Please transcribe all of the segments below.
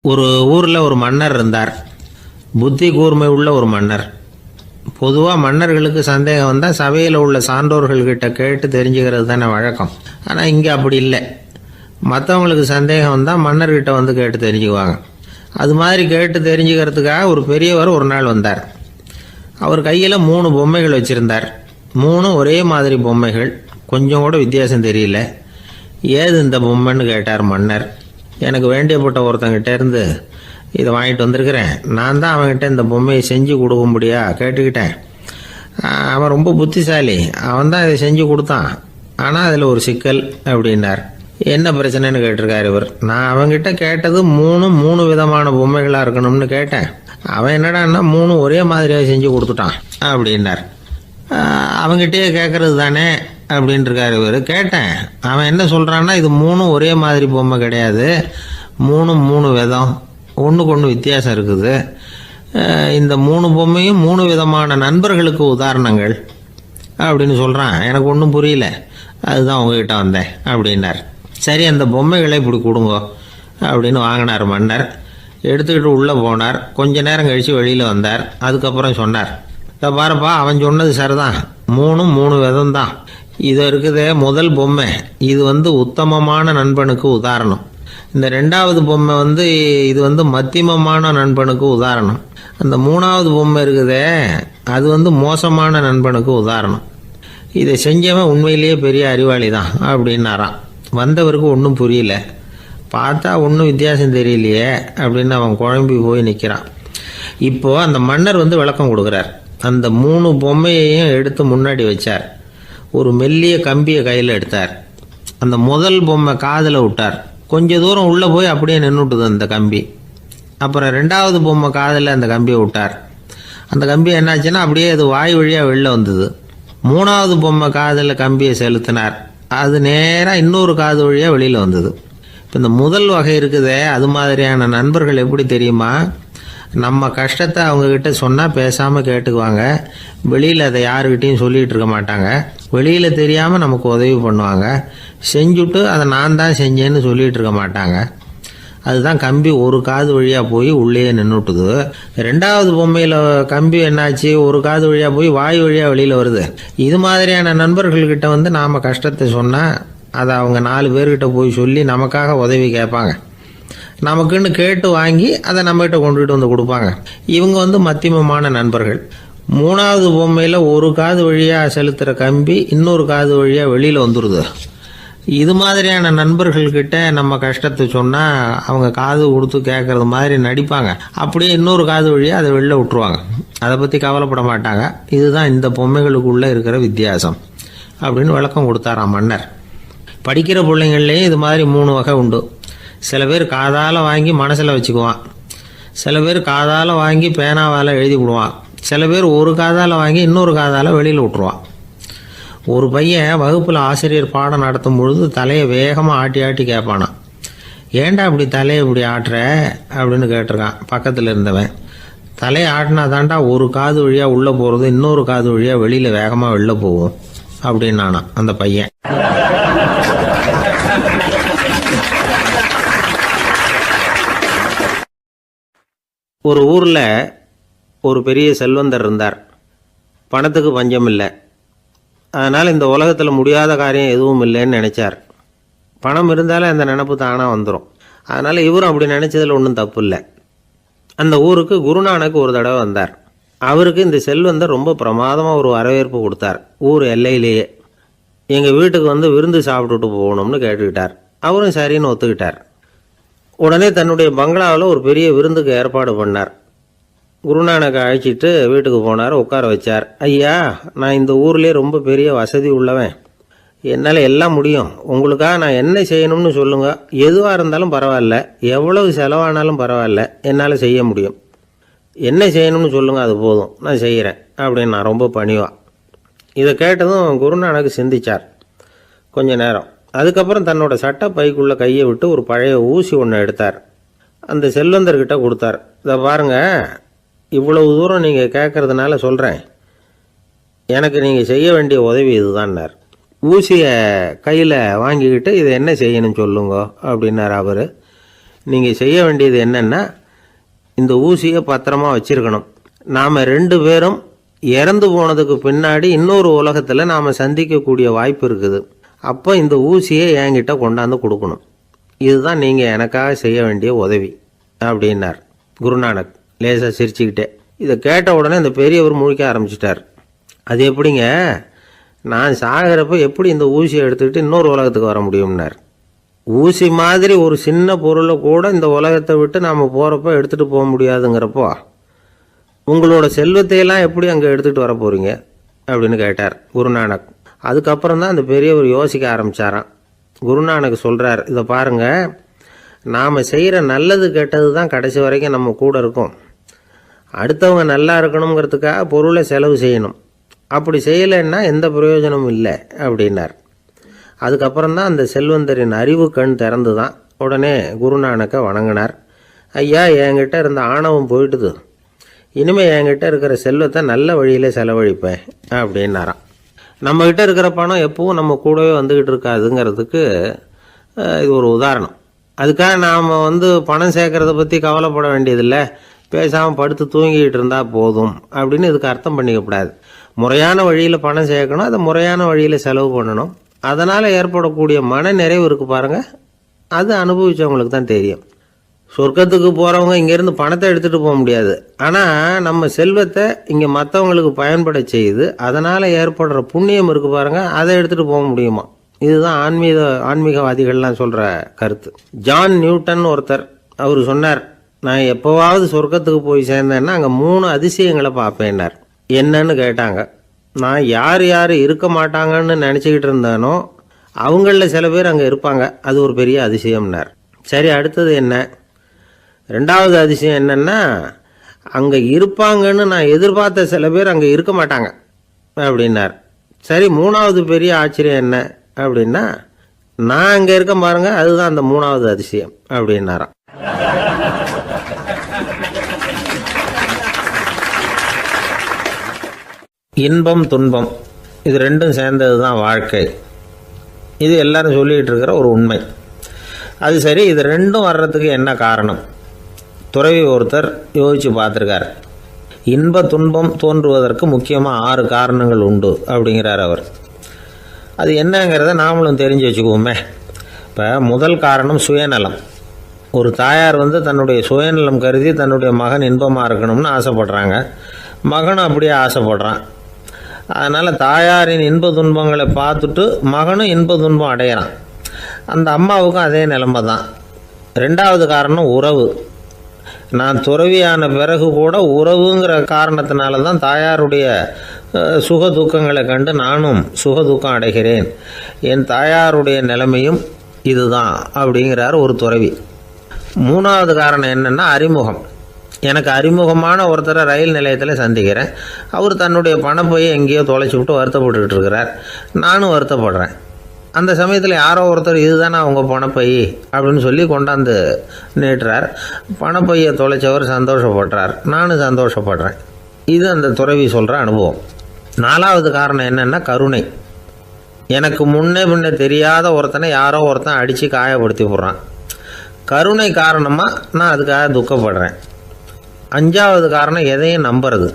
ஒரு ஊரில் ஒரு மன்னர் இருந்தார். புத்தி கூர்மை உள்ள ஒரு மன்னர். பொதுவாக மன்னர்களுக்கு சந்தேகம் வந்தால் சபையில் உள்ள சான்றோர்கள்கிட்ட கேட்டு தெரிஞ்சுக்கிறது தானே வழக்கம். ஆனால் இங்கே அப்படி இல்லை. மற்றவங்களுக்கு சந்தேகம் வந்தால் மன்னர்கிட்ட வந்து கேட்டு தெரிஞ்சுக்குவாங்க. அது மாதிரி கேட்டு தெரிஞ்சுக்கிறதுக்காக ஒரு பெரியவர் ஒரு நாள் வந்தார். அவர் கையில் 3 பொம்மைகள் வச்சுருந்தார். 3 ஒரே மாதிரி பொம்மைகள், கொஞ்சம் கூட வித்தியாசம் தெரியல. ஏது இந்த பொம்மைன்னு கேட்டார் மன்னர். எனக்கு வேண்டியப்பட்ட ஒருத்தங்கிட்ட இருந்து இதை வாங்கிட்டு வந்திருக்கிறேன். நான் தான் அவன்கிட்ட இந்த பொம்மையை செஞ்சு கொடுக்க முடியா கேட்டுக்கிட்டேன். அவன் ரொம்ப புத்திசாலி, அவன் தான் இதை செஞ்சு கொடுத்தான். ஆனால் அதில் ஒரு சிக்கல் அப்படின்னார். என்ன பிரச்சனைன்னு கேட்டிருக்காரு இவர். நான் அவன்கிட்ட கேட்டது 3 விதமான பொம்மைகளாக இருக்கணும்னு கேட்டேன். அவன் என்னடான்னா 3 ஒரே மாதிரியாக செஞ்சு கொடுத்துட்டான் அப்படின்னார். அவங்ககிட்டயே கேட்கறது தானே அப்படின்ட்டுருக்காரு இவர். கேட்டேன், அவன் என்ன சொல்கிறான்னா இது 3 ஒரே மாதிரி பொம்மை கிடையாது, 3 விதம், ஒன்றுக்கு ஒன்று வித்தியாசம் இருக்குது. இந்த 3 பொம்மையும் 3 விதமான நண்பர்களுக்கு உதாரணங்கள் அப்படின்னு சொல்கிறான். எனக்கு ஒன்றும் புரியல, அதுதான் உங்ககிட்ட வந்தேன் அப்படின்னார். சரி, அந்த பொம்மைகளை இப்படி கொடுங்க அப்படின்னு வாங்கினார் மன்னர். எடுத்துக்கிட்டு உள்ளே போனார். கொஞ்ச நேரம் கழித்து வெளியில் வந்தார். அதுக்கப்புறம் சொன்னார், இதை பாருப்பா, அவன் சொன்னது சரிதான், 3 விதம் தான். இது இருக்குதே முதல் பொம்மை, இது உத்தமமான நண்பனுக்கு உதாரணம். இந்த 2வது பொம்மை இது மத்தியமமான நண்பனுக்கு உதாரணம். அந்த 3வது பொம்மை இருக்குதே அது மோசமான நண்பனுக்கு உதாரணம். இதை செஞ்சவன் உண்மையிலேயே பெரிய அறிவாளி தான் அப்படின்னாராம். வந்தவருக்கு ஒன்றும் புரியல. பார்த்தா ஒன்றும் வித்தியாசம் தெரியலையே அப்படின்னு அவன் குழம்பி போய் நிற்கிறான். இப்போது அந்த மன்னர் விளக்கம் கொடுக்குறார். அந்த 3 பொம்மையையும் எடுத்து முன்னாடி வச்சார். ஒரு மெல்லிய கம்பியை கையில் எடுத்தார். அந்த முதல் பொம்மை காதில் விட்டார். கொஞ்ச தூரம் உள்ளே போய் அப்படியே நின்றுட்டுது அந்த கம்பி. அப்புறம் 2வது பொம்மை காதில் அந்த கம்பியை விட்டார். அந்த கம்பி என்னாச்சுன்னா அப்படியே அது வாய் வழியாக வெளில வந்தது. 3வது பொம்மை காதில் கம்பியை செலுத்தினார். அது நேராக இன்னொரு காது வழியாக வெளியில் வந்தது. இப்போ இந்த முதல் வகை இருக்குதே, அது மாதிரியான நண்பர்கள் எப்படி தெரியுமா? நம்ம கஷ்டத்தை அவங்கக்கிட்ட சொன்னால் பேசாமல் கேட்டுக்குவாங்க. வெளியில் அதை யாருக்கிட்டையும் சொல்லிகிட்டு இருக்க மாட்டாங்க. வெளியில் தெரியாமல் நமக்கு உதவி பண்ணுவாங்க. செஞ்சுட்டு அதை நான் தான் செஞ்சேன்னு சொல்லிகிட்டு இருக்க மாட்டாங்க. அதுதான் கம்பி ஒரு காது வழியாக போய் உள்ளே நின்றுட்டுது. 2வது பொம்மையில் கம்பி என்னாச்சு, ஒரு காது வழியாக போய் வாய் வழியாக வெளியில் வருது. இது மாதிரியான நண்பர்கள்கிட்ட நாம் கஷ்டத்தை சொன்னால் அதை அவங்க 4 பேர்கிட்ட போய் சொல்லி நமக்காக உதவி கேட்பாங்க. நமக்குன்னு கேட்டு வாங்கி அதை நம்மகிட்ட கொண்டுகிட்டு கொடுப்பாங்க. இவங்க மத்தியமமான நண்பர்கள். 3வது பொம்மையில் ஒரு காது வழியாக செலுத்துகிற கம்பி இன்னொரு காது வழியாக வெளியில் வந்துடுது. இது மாதிரியான நண்பர்கள்கிட்ட நம்ம கஷ்டத்தை சொன்னால் அவங்க காது கொடுத்து கேட்குறது மாதிரி நடிப்பாங்க. அப்படியே இன்னொரு காது வழியாக அதை வெளில விட்டுருவாங்க. அதை பற்றி கவலைப்பட மாட்டாங்க. இதுதான் இந்த பொம்மைகளுக்குள்ளே இருக்கிற வித்தியாசம் அப்படின்னு விளக்கம் கொடுத்தாராம் மன்னர். படிக்கிற பிள்ளைங்கள்லேயும் இது மாதிரி 3 வகை உண்டு. சில பேர் காதால் வாங்கி மனசில் வச்சுக்குவான். சில பேர் காதால் வாங்கி பேனாவால் எழுதி விடுவான். சில பேர் ஒரு காதால் வாங்கி இன்னொரு காதால் வெளியில் விட்டுருவான். ஒரு பையன் வகுப்பில் ஆசிரியர் பாடம் நடத்தும் பொழுது தலையை வேகமாக ஆட்டி ஆட்டி கேட்பானான். ஏன்டா இப்படி தலையை இப்படி ஆட்டுற அப்படின்னு கேட்டிருக்கான் பக்கத்தில் இருந்தவன். தலையை ஆட்டினா தாண்டா ஒரு காது வழியாக உள்ளே போகிறது, இன்னொரு காது வழியாக வெளியில் வேகமாக வெளில போகும் அப்படின்னானான் அந்த பையன். ஒரு ஊரில் ஒரு பெரிய செல்வந்தர் இருந்தார். பணத்துக்கு பஞ்சம் இல்லை. அதனால் இந்த உலகத்தில் முடியாத காரியம் எதுவும் இல்லைன்னு நினச்சார். பணம் இருந்தாலே அந்த நினப்பு தானாக வந்துடும். அதனால் இவரும் அப்படி நினச்சதில் ஒன்றும் தப்பு இல்லை. அந்த ஊருக்கு குருநானக் ஒரு தடவை வந்தார். அவருக்கு இந்த செல்வந்தர் ரொம்ப பிரமாதமாக ஒரு வரவேற்பு கொடுத்தார். ஊர் எல்லையிலேயே எங்கள் வீட்டுக்கு விருந்து சாப்பிட்டுட்டு போகணும்னு கேட்டுக்கிட்டார். அவரும் சரின்னு ஒத்துக்கிட்டார். உடனே தன்னுடைய பங்களாவில் ஒரு பெரிய விருந்துக்கு ஏற்பாடு பண்ணார். குருநானக்கை அழைச்சிட்டு வீட்டுக்கு போனார். உட்கார வச்சார். ஐயா, நான் இந்த ஊர்லேயே ரொம்ப பெரிய வசதி உள்ளவன். என்னால் எல்லாம் முடியும். உங்களுக்காக நான் என்ன செய்யணும்னு சொல்லுங்கள். எதுவாக இருந்தாலும் பரவாயில்ல, எவ்வளவு செலவானாலும் பரவாயில்ல, என்னால் செய்ய முடியும். என்ன செய்யணும்னு சொல்லுங்கள், அது போதும், நான் செய்கிறேன் அப்படின்னு நான் ரொம்ப பணிவான். இதை கேட்டதும் குருநானக் சிந்திச்சார் கொஞ்ச நேரம். அதுக்கப்புறம் தன்னோட சட்டை பைக்குள்ளே கையை விட்டு ஒரு பழைய ஊசி ஒன்று எடுத்தார். அந்த செல்வந்தர்கிட்ட கொடுத்தார். இதை பாருங்கள், இவ்வளவு தூரம் நீங்கள் கேட்கறதுனால சொல்கிறேன், எனக்கு நீங்கள் செய்ய வேண்டிய உதவி இதுதான்னார். ஊசியை கையில் வாங்கிக்கிட்டு இதை என்ன செய்யணும்னு சொல்லுங்க அப்படின்னார் அவர். நீங்கள் செய்ய வேண்டியது என்னென்னா, இந்த ஊசியை பத்திரமா வச்சிருக்கணும். நாம் 2 பேரும் இறந்து போனதுக்கு பின்னாடி இன்னொரு உலகத்தில் நாம் சந்திக்கக்கூடிய வாய்ப்பு இருக்குது. அப்போ இந்த ஊசியை என்கிட்ட கொண்டாந்து கொடுக்கணும். இதுதான் நீங்கள் எனக்காக செய்ய வேண்டிய உதவி அப்படின்னார் குருநானக் லேசாக சிரிச்சுக்கிட்டே. இதை கேட்ட உடனே இந்த பெரியவர் முழிக்க ஆரம்பிச்சிட்டார். அது எப்படிங்க, நான் சாகிறப்ப எப்படி இந்த ஊசியை எடுத்துக்கிட்டு இன்னொரு உலகத்துக்கு வர முடியும்னார். ஊசி மாதிரி ஒரு சின்ன பொருளை கூட இந்த உலகத்தை விட்டு நாம் போகிறப்ப எடுத்துகிட்டு போக முடியாதுங்கிறப்போ உங்களோட செல்வத்தையெல்லாம் எப்படி அங்கே எடுத்துகிட்டு வர போகிறீங்க அப்படின்னு கேட்டார் குருநானக். அதுக்கப்புறம் தான் அந்த பெரியவர் யோசிக்க ஆரம்பித்தாராம். குருநானக் சொல்கிறார், இதை பாருங்கள், நாம் செய்கிற நல்லது கெட்டது தான் கடைசி வரைக்கும் நம்ம கூட இருக்கும். அடுத்தவங்க நல்லா இருக்கணுங்கிறதுக்காக பொருளை செலவு செய்யணும். அப்படி செய்யலைன்னா எந்த பிரயோஜனமும் இல்லை அப்படின்னார். அதுக்கப்புறம் தான் அந்த செல்வந்தரின் அறிவு கண் திறந்து தான். உடனே குருநானக்கை வணங்கினார். ஐயா, என்கிட்ட இருந்த ஆணவம் போயிட்டுது, இனிமேல் என்கிட்ட இருக்கிற செல்வத்தை நல்ல வழியில் செலவழிப்பேன் அப்படின்னாராம். நம்மக்கிட்ட இருக்கிற பணம் எப்பவும் நம்ம கூடவே வந்துக்கிட்டு இருக்காதுங்கிறதுக்கு இது ஒரு உதாரணம். அதுக்காக நாம் பணம் சேர்க்கறத பற்றி கவலைப்பட வேண்டியதில்லை, பேசாமல் படுத்து தூங்கிக்கிட்டு இருந்தால் போதும் அப்படின்னு இதுக்கு அர்த்தம் பண்ணிக்கப்படாது. முறையான வழியில் பணம் சேர்க்கணும், அதை முறையான வழியில் செலவு பண்ணணும். அதனால் ஏற்படக்கூடிய மன நிறைவு இருக்குது பாருங்கள், அது அனுபவித்தவங்களுக்கு தான் தெரியும். சொர்க்கத்துக்கு போகிறவங்க இங்கேருந்து பணத்தை எடுத்துகிட்டு போக முடியாது. ஆனால் நம்ம செல்வத்தை இங்கே மற்றவங்களுக்கு பயன்பட செய்து அதனால் ஏற்படுற புண்ணியம் இருக்குது பாருங்கள், அதை எடுத்துகிட்டு போக முடியுமா. இதுதான் ஆன்மீகவாதிகள்லாம் சொல்கிற கருத்து. ஜான் நியூட்டன் ஒருத்தர், அவர் சொன்னார், நான் எப்போவாவது சொர்க்கத்துக்கு போய் சேர்ந்தேன்னா அங்கே 3 அதிசயங்களை பார்ப்பேன்னார். என்னன்னு கேட்டாங்க. நான் யார் யார் இருக்க மாட்டாங்கன்னு நினச்சிக்கிட்டு இருந்தானோ அவங்களில் சில பேர் அங்கே இருப்பாங்க, அது ஒரு பெரிய அதிசயம்னார். சரி, அடுத்தது என்ன? 2வது அதிசயம் என்னென்னா, அங்கே இருப்பாங்கன்னு நான் எதிர்பார்த்த சில பேர் அங்கே இருக்க மாட்டாங்க அப்படின்னார். சரி, 3வது பெரிய ஆச்சரியம் என்ன அப்படின்னா, நான் அங்கே இருக்க பாருங்க, அதுதான் அந்த 3வது அதிசயம் அப்படின்னாராம். இன்பம் துன்பம் இது 2ம் சேர்ந்தது தான் வாழ்க்கை. இது எல்லாரும் சொல்லிகிட்டு இருக்கிற ஒரு உண்மை. அது சரி, இது 2ம் வர்றதுக்கு என்ன காரணம்? துறவி ஒருத்தர் யோசித்து பார்த்துருக்கார். இன்ப துன்பம் தோன்றுவதற்கு முக்கியமாக 6 காரணங்கள் உண்டு அப்படிங்கிறார் அவர். அது என்னங்கிறத நாமளும் தெரிஞ்சு வச்சுக்குவோமே. இப்போ முதல் காரணம் சுயநலம். ஒரு தாயார் தன்னுடைய சுயநலம் கருதி தன்னுடைய மகன் இன்பமாக இருக்கணும்னு ஆசைப்படுறாங்க. மகனும் அப்படியே ஆசைப்படுறான். அதனால் தாயாரின் இன்ப துன்பங்களை பார்த்துட்டு மகனும் இன்ப துன்பம் அடையிறான். அந்த அம்மாவுக்கும் அதே நிலைமை தான். 2வது காரணம் உறவு. நான் துறவியான பிறகு கூட உறவுங்கிற காரணத்தினால தான் தாயாருடைய சுக துக்கங்களை கண்டு நானும் சுக துக்கம் அடைகிறேன். என் தாயாருடைய நிலைமையும் இதுதான் அப்படிங்கிறார் ஒரு துறவி. 3வது காரணம் என்னென்னா அறிமுகம். எனக்கு அறிமுகமான ஒருத்தரை ரயில் நிலையத்தில் சந்திக்கிறேன். அவர் தன்னுடைய பணப்பையை எங்கேயோ தொலைச்சி விட்டு வருத்தப்பட்டுக்கிட்டு இருக்கிறார். நானும் வருத்தப்படுறேன். அந்த சமயத்தில் யாரோ ஒருத்தர் இதுதானே அவங்க பணப்பை அப்படின்னு சொல்லி கொண்டாந்து நீட்டுறார். பணப்பையை தொலைச்சவர் சந்தோஷப்படுறார், நானும் சந்தோஷப்படுறேன். இது அந்த துறவி சொல்கிற அனுபவம். 4வது காரணம் என்னென்னா கருணை. எனக்கு முன்னே தெரியாத ஒருத்தனை யாரோ ஒருத்தன் அடித்து காயப்படுத்தி போடுறான். கருணை காரணமாக நான் அதுக்காக துக்கப்படுறேன். 5வது காரணம் எதையும் நம்புறது.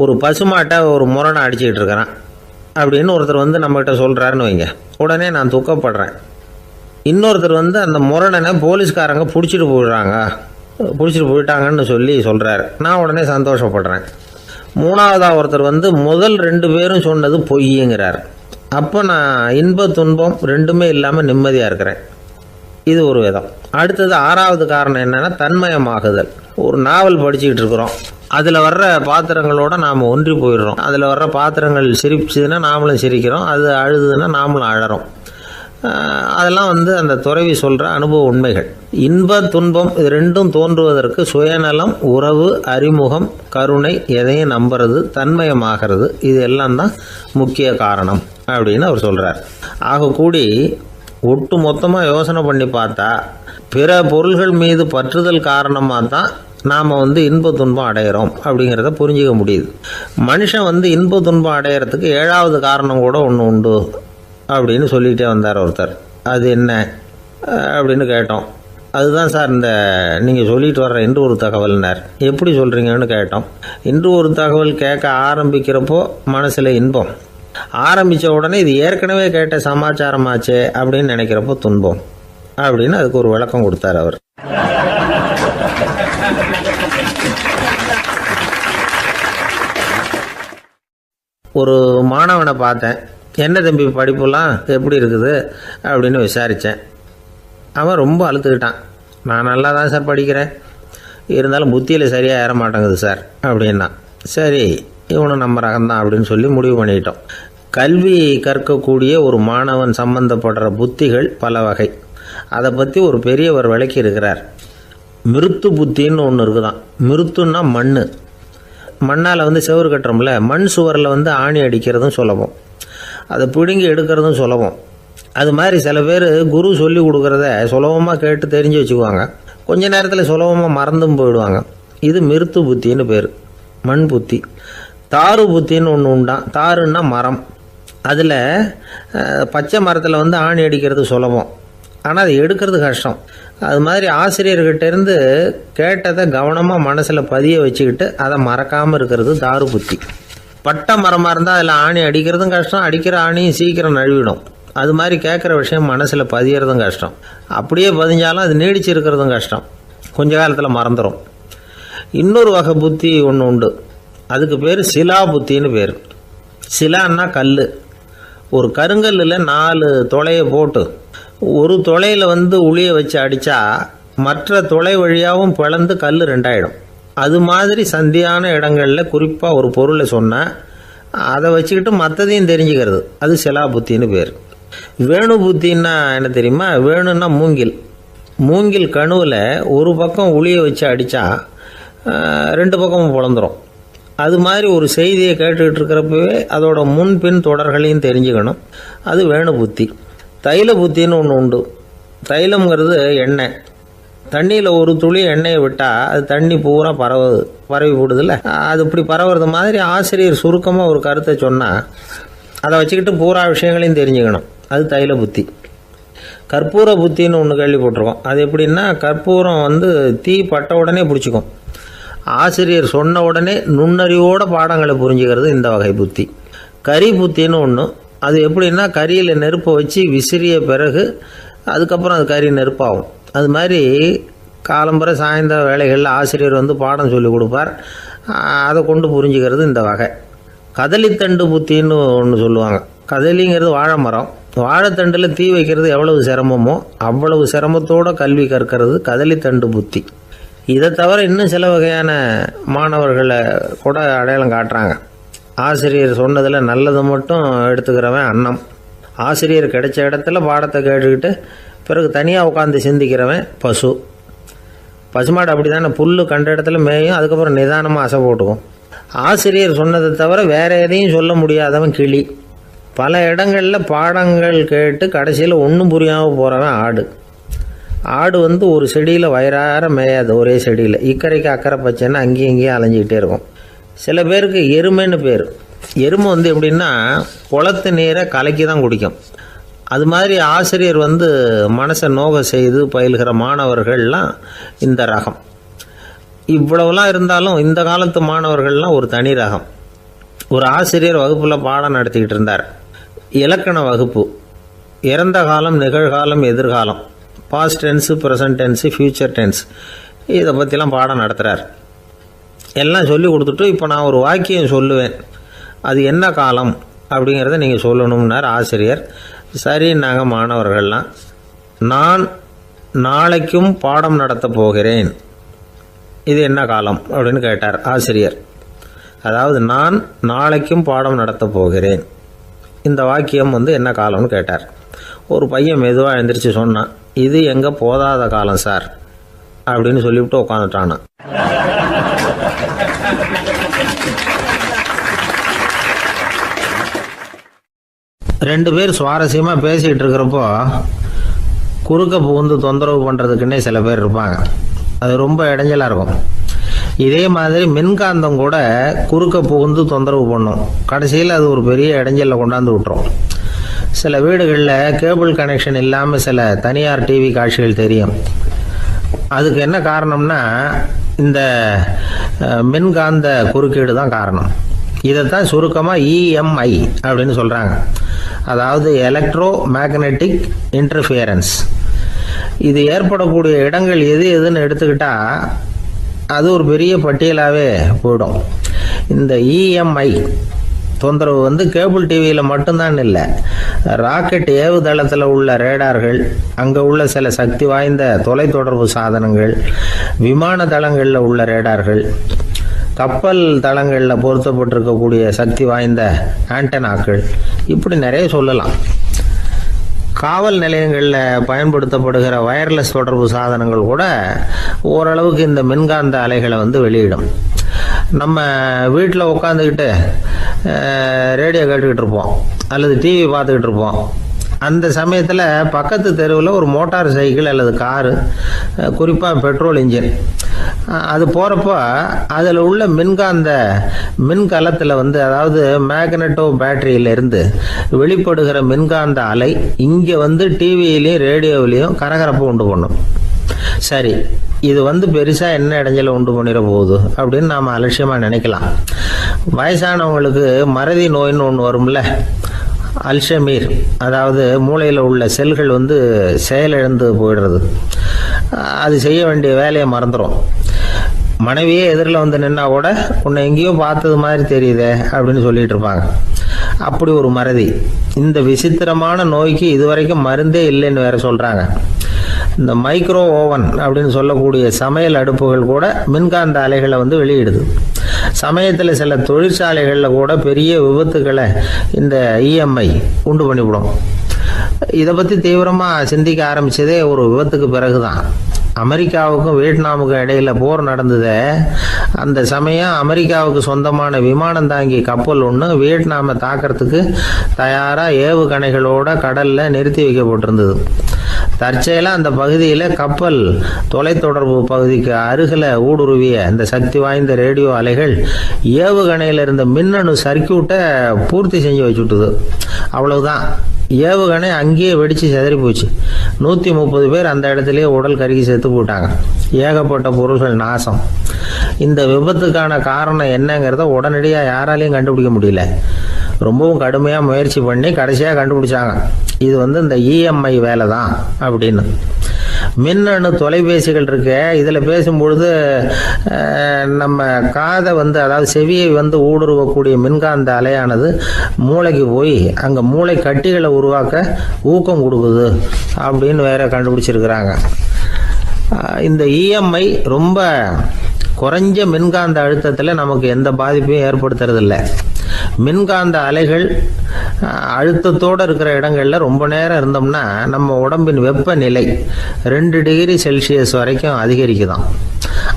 ஒரு பசுமாட்டை ஒரு முரணை அடிச்சுக்கிட்டு இருக்கிறான் அப்படின்னு ஒருத்தர் நம்மகிட்ட சொல்கிறாருன்னு வைங்க, உடனே நான் துக்கப்படுறேன். இன்னொருத்தர் அந்த முரணனை போலீஸ்காரங்க பிடிச்சிட்டு போயிட்டாங்கன்னு சொல்கிறாரு, நான் உடனே சந்தோஷப்படுறேன். 3வதாக ஒருத்தர் முதல் 2 பேரும் சொன்னது பொய்யுங்கிறார். அப்போ நான் இன்ப துன்பம் 2மே இல்லாமல் நிம்மதியாக இருக்கிறேன். இது ஒரு விதம். அடுத்தது 6வது காரணம் என்னென்னா தன்மயமாகுதல். ஒரு நாவல் படிச்சுக்கிட்டு இருக்கிறோம், அதில் வர்ற பாத்திரங்களோட நாம் ஒன்றி போயிடுறோம். அதில் வர்ற பாத்திரங்கள் சிரிச்சுதுன்னா நாமளும் சிரிக்கிறோம், அது அழுதுன்னா நாமளும் அழறோம். அதெல்லாம் அந்த துறவி சொல்கிற அனுபவ உண்மைகள். இன்ப துன்பம் இது 2ம் தோன்றுவதற்கு சுயநலம், உறவு, அறிமுகம், கருணை, எதையும் நம்புறது, தன்மயமாகிறது, இது எல்லாம் தான் முக்கிய காரணம் அப்படின்னு அவர் சொல்கிறார். ஆகக்கூடி ஒட்டு மொத்தமாக யோசனை பண்ணி பார்த்தா பிற பொருள்கள் மீது பற்றுதல் காரணமாக தான் நாம் இன்ப துன்பம் அடையிறோம் அப்படிங்கிறத புரிஞ்சிக்க முடியுது. மனுஷன் இன்ப துன்பம் அடையிறதுக்கு 7வது காரணம் கூட ஒன்று உண்டு அப்படின்னு சொல்லிகிட்டே வந்தார் ஒருத்தர். அது என்ன அப்படின்னு கேட்டோம். அதுதான் சார் இந்த நீங்கள் சொல்லிட்டு வர்ற இன்று ஒரு தகவல்னார். எப்படி சொல்கிறீங்கன்னு கேட்டோம். இன்று ஒரு தகவல் கேட்க ஆரம்பிக்கிறப்போ மனசில் இன்பம், ஆரம்பித்த உடனே இது ஏற்கனவே கேட்ட சமாச்சாரமாச்சே அப்படின்னு நினைக்கிறப்போ துன்பம் அப்படின்னு அதுக்கு ஒரு விளக்கம் கொடுத்தார் அவர். ஒரு மாணவனை பார்த்தேன். என்ன தம்பி படிப்புலாம் எப்படி இருக்குது அப்படின்னு விசாரித்தேன். அவன் ரொம்ப அழுத்துக்கிட்டான். நான் நல்லா தான் சார் படிக்கிறேன், இருந்தாலும் புத்தியில் சரியாக ஏற மாட்டேங்குது சார் அப்படின்னா. சரி, இவனும் நம்ம ரகம்தான் அப்படின்னு சொல்லி முடிவு பண்ணிட்டோம். கல்வி கற்கக்கூடிய ஒரு மாணவன் சம்பந்தப்படுற புத்திகள் பல வகை. அதை பற்றி ஒரு பெரியவர் விளக்கி இருக்கிறார். மிருத்து புத்தின்னு ஒன்று இருக்குதான். மிருத்துன்னா மண்ணால் செவுறு கட்டுறோம்ல, மண் சுவரில் ஆணி அடிக்கிறதும் சுலபம், அதை பிடுங்கி எடுக்கிறதும் சுலபம். அது மாதிரி சில பேர் குரு சொல்லி கொடுக்குறத சுலபமாக கேட்டு தெரிஞ்சு வச்சுக்குவாங்க, கொஞ்ச நேரத்தில் சுலபமாக மறந்தும் போயிடுவாங்க. இது மிருத்து புத்தின்னு பேர், மண் புத்தி. தாரு புத்தின்னு ஒன்று உண்டான். தாருன்னா மரம். அதில் பச்சை மரத்தில் ஆணி அடிக்கிறது சுலபம், ஆனால் அதை எடுக்கிறது கஷ்டம். அது மாதிரி ஆசிரியர்கிட்டேருந்து கேட்டதை கவனமாக மனசில் பதிய வச்சுக்கிட்டு அதை மறக்காமல் இருக்கிறது தாரு புத்தி. பட்டை மரமாக இருந்தால் அதில் ஆணி அடிக்கிறதும் கஷ்டம், அடிக்கிற ஆணியும் சீக்கிரம் நழுவிடும். அது மாதிரி கேட்குற விஷயம் மனசில் பதியறதும் கஷ்டம், அப்படியே பதிஞ்சாலும் அது நீடிச்சு இருக்கிறதும் கஷ்டம், கொஞ்ச காலத்தில் மறந்துடும். இன்னொரு வகை புத்தி ஒன்று உண்டு, அதுக்கு பேர் சிலா புத்தின்னு பேர். சிலான்னா கல். ஒரு கருங்கல்லில் 4 துளையை போட்டு ஒரு துளையில் உளியை வச்சு அடித்தா மற்ற துளை வழியாகவும் பிளந்து கல் 2 ஆகிடும். அது மாதிரி சந்தியான இடங்களில் குறிப்பாக ஒரு பொருளை சொன்னால் அதை வச்சுக்கிட்டு மற்றதையும் தெரிஞ்சுக்கிறது, அது சிலா புத்தின்னு பேர். வேணு புத்தின்னா என்ன தெரியுமா? வேணுன்னா மூங்கில் கணுவில் ஒரு பக்கம் உளியை வச்சு அடித்தா 2 பக்கமும் பிளந்துடும். அது மாதிரி ஒரு செய்தியை கேட்டுக்கிட்டு இருக்கிறப்பவே அதோட முன்பின் தொடர்களையும் தெரிஞ்சுக்கணும், அது வேணு புத்தி. தைல புத்தின்னு ஒன்று உண்டு. தைலம்ங்கிறது எண்ணெய். தண்ணியில் ஒரு துளி எண்ணெயை விட்டால் அது தண்ணி பூரா பரவி போடுதில்ல, அது இப்படி பரவுறது மாதிரி ஆசிரியர் சுருக்கமாக ஒரு கருத்தை சொன்னால் அதை வச்சுக்கிட்டு பூரா விஷயங்களையும் தெரிஞ்சுக்கணும், அது தைல புத்தி. கற்பூர புத்தின்னு ஒன்று கேள்விப்பட்டிருக்கோம். அது எப்படின்னா, கற்பூரம் தீ பட்ட உடனே பிடிச்சிக்கும். ஆசிரியர் சொன்ன உடனே நுண்ணறிவோட பாடங்களை புரிஞ்சுக்கிறது இந்த வகை புத்தி. கரி புத்தின்னு ஒன்று. அது எப்படின்னா, கரியில் நெருப்பை வச்சு விசிறிய பிறகு அதுக்கப்புறம் அது கறி நெருப்பாகும். அது மாதிரி காலம்பரை சாயந்தர வேலைகளில் ஆசிரியர் பாடம் சொல்லி கொடுப்பார், அதை கொண்டு புரிஞ்சுக்கிறது இந்த வகை. கதலித்தண்டு புத்தின்னு ஒன்று சொல்லுவாங்க. கதலிங்கிறது வாழை மரம். வாழைத்தண்டில் தீ வைக்கிறது எவ்வளவு சிரமமோ அவ்வளவு சிரமத்தோடு கல்வி கற்கிறது கதலித்தண்டு புத்தி. இதை தவிர இன்னும் சில வகையான மாணவர்களை கூட அடையாளம் காட்டுறாங்க. ஆசிரியர் சொன்னதில் நல்லதை மட்டும் எடுத்துக்கிறவன் அன்னம். ஆசிரியர் கிடைச்ச இடத்துல பாடத்தை கேட்டுக்கிட்டு பிறகு தனியாக உட்காந்து சிந்திக்கிறவன் பசு. பசுமாடு அப்படி தானே, புல் கண்ட இடத்துல மேயும், அதுக்கப்புறம் நிதானமாக அசை போட்டுக்கும். ஆசிரியர் சொன்னதை தவிர வேறு எதையும் சொல்ல முடியாதவன் கிளி. பல இடங்களில் பாடங்கள் கேட்டு கடைசியில் ஒன்றும் புரியாமல் போகிறவன் ஆடு. ஆடு ஒரு செடியில் வயிறார மேயாது, ஒரே செடியில். இக்கரைக்கு அக்கறை பச்சைன்னா அங்கேயும் இங்கேயும் அலைஞ்சிக்கிட்டே இருக்கும். சில பேருக்கு எருமைன்னு பேர். எருமை எப்படின்னா குளத்து நீரை கலக்கி தான் குடிக்கும். அது மாதிரி ஆசிரியர் மனசை நோக செய்து பயில்கிற மாணவர்கள்லாம் இந்த ரகம். இவ்வளவுலாம் இருந்தாலும் இந்த காலத்து மாணவர்கள்லாம் ஒரு தனி ரகம். ஒரு ஆசிரியர் வகுப்பில் பாடம் நடத்திக்கிட்டு இருந்தார். இலக்கண வகுப்பு. இறந்த காலம், நிகழ்காலம், எதிர்காலம், past tense, present tense, future tense, இதை பற்றிலாம் பாடம் நடத்துகிறார். எல்லாம் சொல்லி கொடுத்துட்டு இப்போ நான் ஒரு வாக்கியம் சொல்லுவேன், அது என்ன காலம் அப்படிங்கிறத நீங்கள் சொல்லணும்னார் ஆசிரியர். சரின்னாங்க மாணவர்கள்லாம். நான் நாளைக்கும் பாடம் நடத்தப் போகிறேன், இது என்ன காலம் அப்படின்னு கேட்டார் ஆசிரியர். அதாவது நான் நாளைக்கும் பாடம் நடத்தப் போகிறேன், இந்த வாக்கியம் என்ன காலம்னு கேட்டார். ஒரு பையன் மெதுவாக எழுந்திரிச்சு சொன்னான், இது எங்கே போதாத காலம் சார் அப்படின்னு சொல்லிவிட்டு உட்காந்துட்டானா. ரெண்டு பேர் சுவாரஸ்யமாக பேசிகிட்டு இருக்கிறப்போ குறுக்க புகுந்து தொந்தரவு பண்ணுறதுக்குன்னே சில பேர் இருப்பாங்க. அது ரொம்ப இடைஞ்சலாக இருக்கும். இதே மாதிரி மின்காந்தம் கூட குறுக்க புகுந்து தொந்தரவு பண்ணும். கடைசியில் அது ஒரு பெரிய இடைஞ்சலில் கொண்டாந்து விட்டுரும். சில வீடுகளில் கேபிள் கனெக்ஷன் இல்லாமல் சில தனியார் டிவி காட்சிகள் தெரியும். அதுக்கு என்ன காரணம்னா இந்த மின்காந்த குறுக்கீடு தான் காரணம். இதைத்தான் சுருக்கமாக இஎம்ஐ அப்படின்னு சொல்கிறாங்க. அதாவது எலக்ட்ரோ மேக்னெட்டிக் இன்டர்ஃபியரன்ஸ். இது ஏற்படக்கூடிய இடங்கள் எது எதுன்னு எடுத்துக்கிட்டா அது ஒரு பெரிய பட்டியலாகவே போயிடும். இந்த இஎம்ஐ தொந்தரவு வந்து கேபிள் டிவியில் மட்டும்தான் இல்லை, ராக்கெட் ஏவுதளத்தில் உள்ள ரேடார்கள், அங்கே உள்ள சில சக்தி வாய்ந்த தொலைத்தொடர்பு சாதனங்கள், விமான தளங்களில் உள்ள ரேடார்கள், கப்பல் தளங்களில் பொருத்தப்பட்டிருக்கக்கூடிய சக்தி வாய்ந்த ஆண்டனாக்கள், இப்படி நிறைய சொல்லலாம். காவல் நிலையங்களில் பயன்படுத்தப்படுகிற வயர்லெஸ் தொடர்பு சாதனங்கள் கூட ஓரளவுக்கு இந்த மின்காந்த அலைகளை வந்து வெளியிடும். நம்ம வீட்டில் உட்காந்துக்கிட்டு ரேடியோ கேட்டுக்கிட்டு இருப்போம் அல்லது டிவி பார்த்துக்கிட்டு இருப்போம். அந்த சமயத்தில் பக்கத்து தெருவில் ஒரு மோட்டார் சைக்கிள் அல்லது காரு, குறிப்பாக பெட்ரோல் இன்ஜின், அது போகிறப்போ அதில் உள்ள மின்கலத்தில் வந்து, அதாவது மேக்னட்டோ பேட்டரியிலிருந்து வெளிப்படுகிற மின்காந்த அலை இங்கே வந்து டிவியிலையும் ரேடியோவிலையும் கரகரப்பு உண்டு பண்ணும். சரி, இது வந்து பெருசாக என்ன இடைஞ்சலை உண்டு பண்ணிட போகுது அப்படின்னு நாம் அலட்சியமாக நினைக்கலாம். வயசானவங்களுக்கு மறதி நோயின்னு ஒன்று வரும்ல, அல்ஷமீர், அதாவது மூளையில் உள்ள செல்கள் வந்து செயலிழந்து போயிடுறது. அது செய்ய வேண்டிய வேலையை மறந்துடும். மனைவியே எதிரில் வந்து நின்னா கூட உன்னை எங்கேயோ பார்த்தது மாதிரி தெரியுதே அப்படின்னு சொல்லிட்டு இருப்பாங்க. அப்படி ஒரு மறதி. இந்த விசித்திரமான நோய்க்கு இதுவரைக்கும் மருந்தே இல்லைன்னு வேற சொல்கிறாங்க. இந்த மைக்ரோ ஓவன் அப்படின்னு சொல்லக்கூடிய சமையல் அடுப்புகள் கூட மின்காந்த அலைகளை வந்து வெளியிடுது. சமயத்தில் சில தொழிற்சாலைகளில் கூட பெரிய விபத்துக்களை இந்த இஎம்ஐ உண்டு பண்ணிவிடும். இதை பற்றி தீவிரமாக சிந்திக்க ஆரம்பித்ததே ஒரு விபத்துக்கு பிறகு தான். அமெரிக்காவுக்கும் வியட்நாமுக்கும் இடையில போர் நடந்தது. அந்த சமயம் அமெரிக்காவுக்கு சொந்தமான விமானம் தாங்கி கப்பல் ஒன்று வியட்நாமை தாக்கிறதுக்கு தயாராக ஏவுகணைகளோட கடலில் நிறுத்தி வைக்கப்பட்டிருந்தது. தற்செயலாக அந்த பகுதியில் கப்பல் தொலைத்தொடர்பு பகுதிக்கு அருகில் ஊடுருவிய இந்த சக்தி வாய்ந்த ரேடியோ அலைகள் ஏவுகணையில் இருந்த மின்னணு சர்க்கியூட்டை பூர்த்தி செஞ்சு வச்சுட்டுது. அவ்வளவுதான், ஏவுகணை அங்கேயே வெடித்து செதறி போச்சு. 130 பேர் அந்த இடத்துலயே உடல் கருகி செத்து போட்டாங்க. ஏகப்பட்ட பொருள்கள் நாசம். இந்த விபத்துக்கான காரணம் என்னங்கிறத உடனடியாக யாராலையும் கண்டுபிடிக்க முடியல. ரொம்பவும் கடுமையாக முயற்சி பண்ணி கடைசியாக கண்டுபிடிச்சாங்க, இது வந்து இந்த இஎம்ஐ வேலை தான் அப்படின்னு. மின்னணு தொலைபேசிகள் இருக்கு, இதில் பேசும்பொழுது நம்ம காதை வந்து, அதாவது செவியை வந்து ஊடுருவக்கூடிய மின்காந்த அலையானது மூளைக்கு போய் அங்கே மூளை கட்டிகளை உருவாக்க ஊக்கம் கொடுக்குது அப்படின்னு வேற கண்டுபிடிச்சிருக்கிறாங்க. இந்த இஎம்ஐ ரொம்ப குறைஞ்ச மின்காந்த அழுத்தத்தில் நமக்கு எந்த பாதிப்பையும் ஏற்படுத்துறதில்ல. மின்காந்த அலைகள் அழுத்தத்தோடு இருக்கிற இடங்களில் ரொம்ப நேரம் இருந்தோம்னா நம்ம உடம்பின் வெப்பநிலை 2 டிகிரி செல்சியஸ் வரைக்கும் அதிகரிக்குதாம்.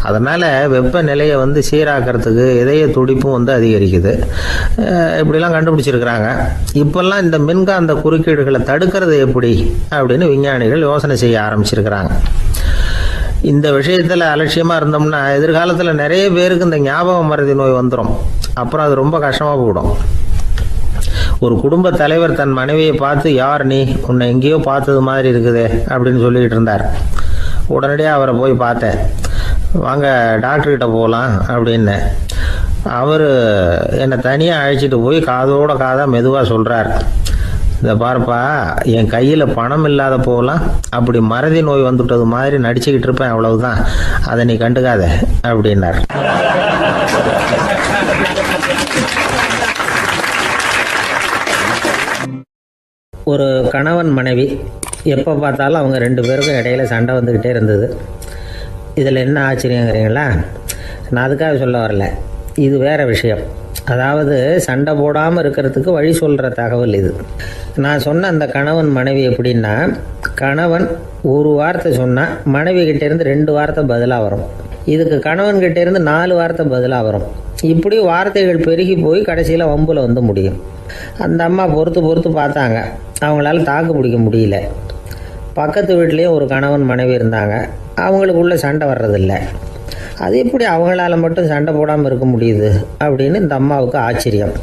அதனால் வெப்பநிலையை வந்து சீராக்கிறதுக்கு இதய துடிப்பும் வந்து அதிகரிக்குது. இப்படிலாம் கண்டுபிடிச்சிருக்கிறாங்க. இப்போல்லாம் இந்த மின்காந்த குறுக்கீடுகளை தடுக்கிறது எப்படி அப்படின்னு விஞ்ஞானிகள் யோசனை செய்ய ஆரம்பிச்சிருக்கிறாங்க. இந்த விஷயத்தில் அலட்சியமாக இருந்தோம்னா எதிர்காலத்தில் நிறைய பேருக்கு இந்த ஞாபக மறதி நோய் வந்துடும். அப்புறம் அது ரொம்ப கஷ்டமாக போயிடும். ஒரு குடும்ப தலைவர் தன் மனைவியை பார்த்து, யார் நீ, உன்னை எங்கேயோ பார்த்தது மாதிரி இருக்குதே அப்படின்னு சொல்லிக்கிட்டு இருந்தார். உடனடியாக அவரை போய் பார்த்தேன். வாங்க டாக்டர்கிட்ட போகலாம் அப்படின்னு. அவர் என்னை தனியாக அழைச்சிட்டு போய் காதோட காதாக மெதுவாக சொல்கிறார், இதை பார்ப்பா, என் கையில் பணம் இல்லாத போகலாம், அப்படி மறதி நோய் வந்துவிட்டது மாதிரி நடிச்சுக்கிட்டு இருப்பேன், அவ்வளவுதான், அதை நீ கண்டுக்காத அப்படின்னார். ஒரு கணவன் மனைவி எப்போ பார்த்தாலும் அவங்க 2 பேருக்கும் இடையில சண்டை வந்துக்கிட்டே இருந்தது. இதில் என்ன ஆச்சரியங்கிறீங்களா? நான் அதுக்காக சொல்ல வரல, இது வேறு விஷயம். அதாவது சண்டை போடாமல் இருக்கிறதுக்கு வழி சொல்கிற தகவல் இது. நான் சொன்ன அந்த கணவன் மனைவி எப்படின்னா, கணவன் ஒரு வார்த்தை சொன்னால் மனைவி கிட்டேருந்து 2 வார்த்தை பதிலாக வரும். இதுக்கு கணவன் கிட்டேருந்து 4 வார்த்தை பதிலாக வரும். இப்படி வார்த்தைகள் பெருகி போய் கடைசியில் வம்பில் வந்து முடியும். அந்த அம்மா பொறுத்து பார்த்தாங்க, அவங்களால தாக்கு பிடிக்க முடியல. பக்கத்து வீட்லேயும் ஒரு கணவன் மனைவி இருந்தாங்க, அவங்களுக்குள்ள சண்டை வர்றதில்லை. அது எப்படி அவங்களால மட்டும் சண்டை போடாமல் இருக்க முடியுது அப்படின்னு இந்த அம்மாவுக்கு ஆச்சரியம்.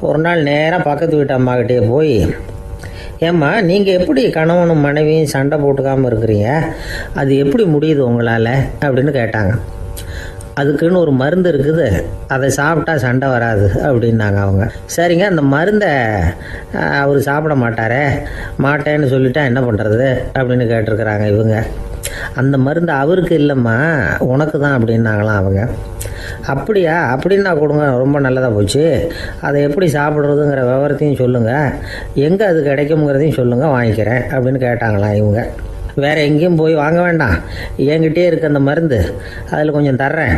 ஒரு நாள் நேராக பக்கத்து வீட்டு அம்மாக்கிட்டே போய், ஏம்மா, நீங்கள் எப்படி கணவனும் மனைவியும் சண்டை போட்டுக்காமல் இருக்கிறீங்க, அது எப்படி முடியுது உங்களால் அப்படின்னு கேட்டாங்க. அதுக்குன்னு ஒரு மருந்து இருக்குது, அதை சாப்பிட்டா சண்டை வராது அப்படின்னாங்க அவங்க. சரிங்க, அந்த மருந்தை அவர் சாப்பிட மாட்டேன்னு சொல்லிட்டா என்ன பண்ணுறது அப்படின்னு கேட்டிருக்கிறாங்க இவங்க. அந்த மருந்து அவருக்கு இல்லைம்மா, உனக்கு தான் அப்படின்னாங்களாம் அவங்க. அப்படியா, அப்படின்னா கொடுங்க, ரொம்ப நல்லதாக போச்சு. அதை எப்படி சாப்பிட்றதுங்கிற விவரத்தையும் சொல்லுங்கள், எங்கே அது கிடைக்குங்கிறதையும் சொல்லுங்கள், வாங்கிக்கிறேன் அப்படின்னு கேட்டாங்களாம் இவங்க. வேறு எங்கேயும் போய் வாங்க வேண்டாம், என்கிட்டே இருக்க அந்த மருந்து அதில் கொஞ்சம் தர்றேன்,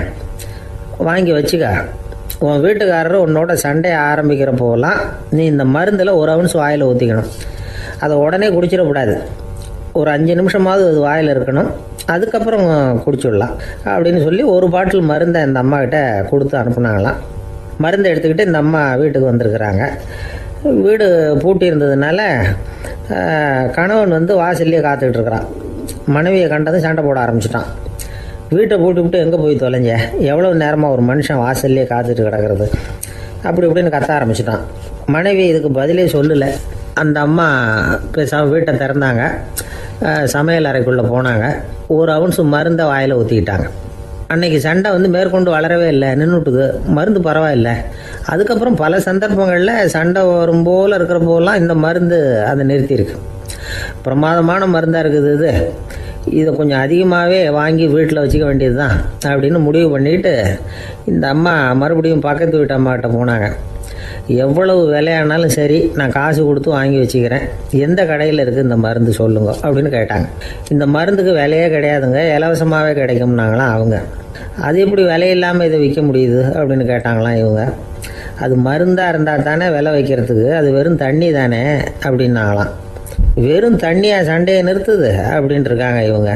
வாங்கி வச்சுக்க. உன் வீட்டுக்காரர் உன்னோட சண்டையை ஆரம்பிக்கிறப்போலாம் நீ இந்த மருந்தில் ஒரு அவுன்ஸ் வாயில் ஊற்றிக்கணும். அதை உடனே குடிச்சிடக்கூடாது, ஒரு 5 நிமிஷமாவது அது வாயில் இருக்கணும், அதுக்கப்புறம் குடிச்சிடலாம் அப்படின்னு சொல்லி ஒரு பாட்டில் மருந்தை இந்த அம்மாக்கிட்ட கொடுத்து அனுப்புனாங்களாம். மருந்தை எடுத்துக்கிட்டு இந்த அம்மா வீட்டுக்கு வந்திருக்கிறாங்க. வீடு பூட்டி இருந்ததுனால கணவன் வந்து வாசல்லையே காத்துக்கிட்டு இருக்கிறான். மனைவியை கண்டதும் சண்டை போட ஆரம்பிச்சிட்டான். வீட்டை பூட்டி விட்டு எங்கே போய் தொலைஞ்ச, எவ்வளோ நேரமாக ஒரு மனுஷன் வாசல்லையே காத்துட்டு கிடக்கிறது அப்படி இப்படின்னு கத்த ஆரம்பிச்சிட்டான். மனைவி இதுக்கு பதிலே சொல்லலை. அந்த அம்மா வீட்டை திறந்தாங்க, சமையல் அறைக்குள்ளே போனாங்க, ஒரு அவுன்ஸ் மருந்தை வாயில் ஊற்றிக்கிட்டாங்க. அன்னைக்கு சண்டை வந்து மேற்கொண்டு வளரவே இல்லை, நின்றுட்டுது. மருந்து பரவாயில்லை. அதுக்கப்புறம் பல சந்தர்ப்பங்களில் சண்டை வரும் போல் இருக்கிற போலாம் இந்த மருந்து அதை நிறுத்தியிருக்கு. பிரமாதமான மருந்தாக இருக்குது இதை கொஞ்சம் அதிகமாகவே வாங்கி வீட்டில் வச்சுக்க வேண்டியது தான் அப்படின்னு முடிவு பண்ணிட்டு இந்த அம்மா மறுபடியும் பக்கத்து வீட்டு அம்மாக்கிட்ட போனாங்க. எவ்வளவு விலையானாலும் சரி, நான் காசு கொடுத்து வாங்கி வச்சுக்கிறேன், எந்த கடையில் இருக்குது இந்த மருந்து சொல்லுங்க அப்படின்னு கேட்டாங்க. இந்த மருந்துக்கு விலையே கிடையாதுங்க, இலவசமாகவே கிடைக்கும்னாங்களாம் அவங்க. அது எப்படி விலையில்லாமல் இதை விற்க முடியுது அப்படின்னு கேட்டாங்களாம் இவங்க. அது மருந்தாக இருந்தால் தானே விலை வைக்கிறதுக்கு, அது வெறும் தண்ணி தானே அப்படின்னாங்களாம். வெறும் தண்ணியாக சண்டையை நிறுத்துது அப்படின்ட்டு இருக்காங்க இவங்க.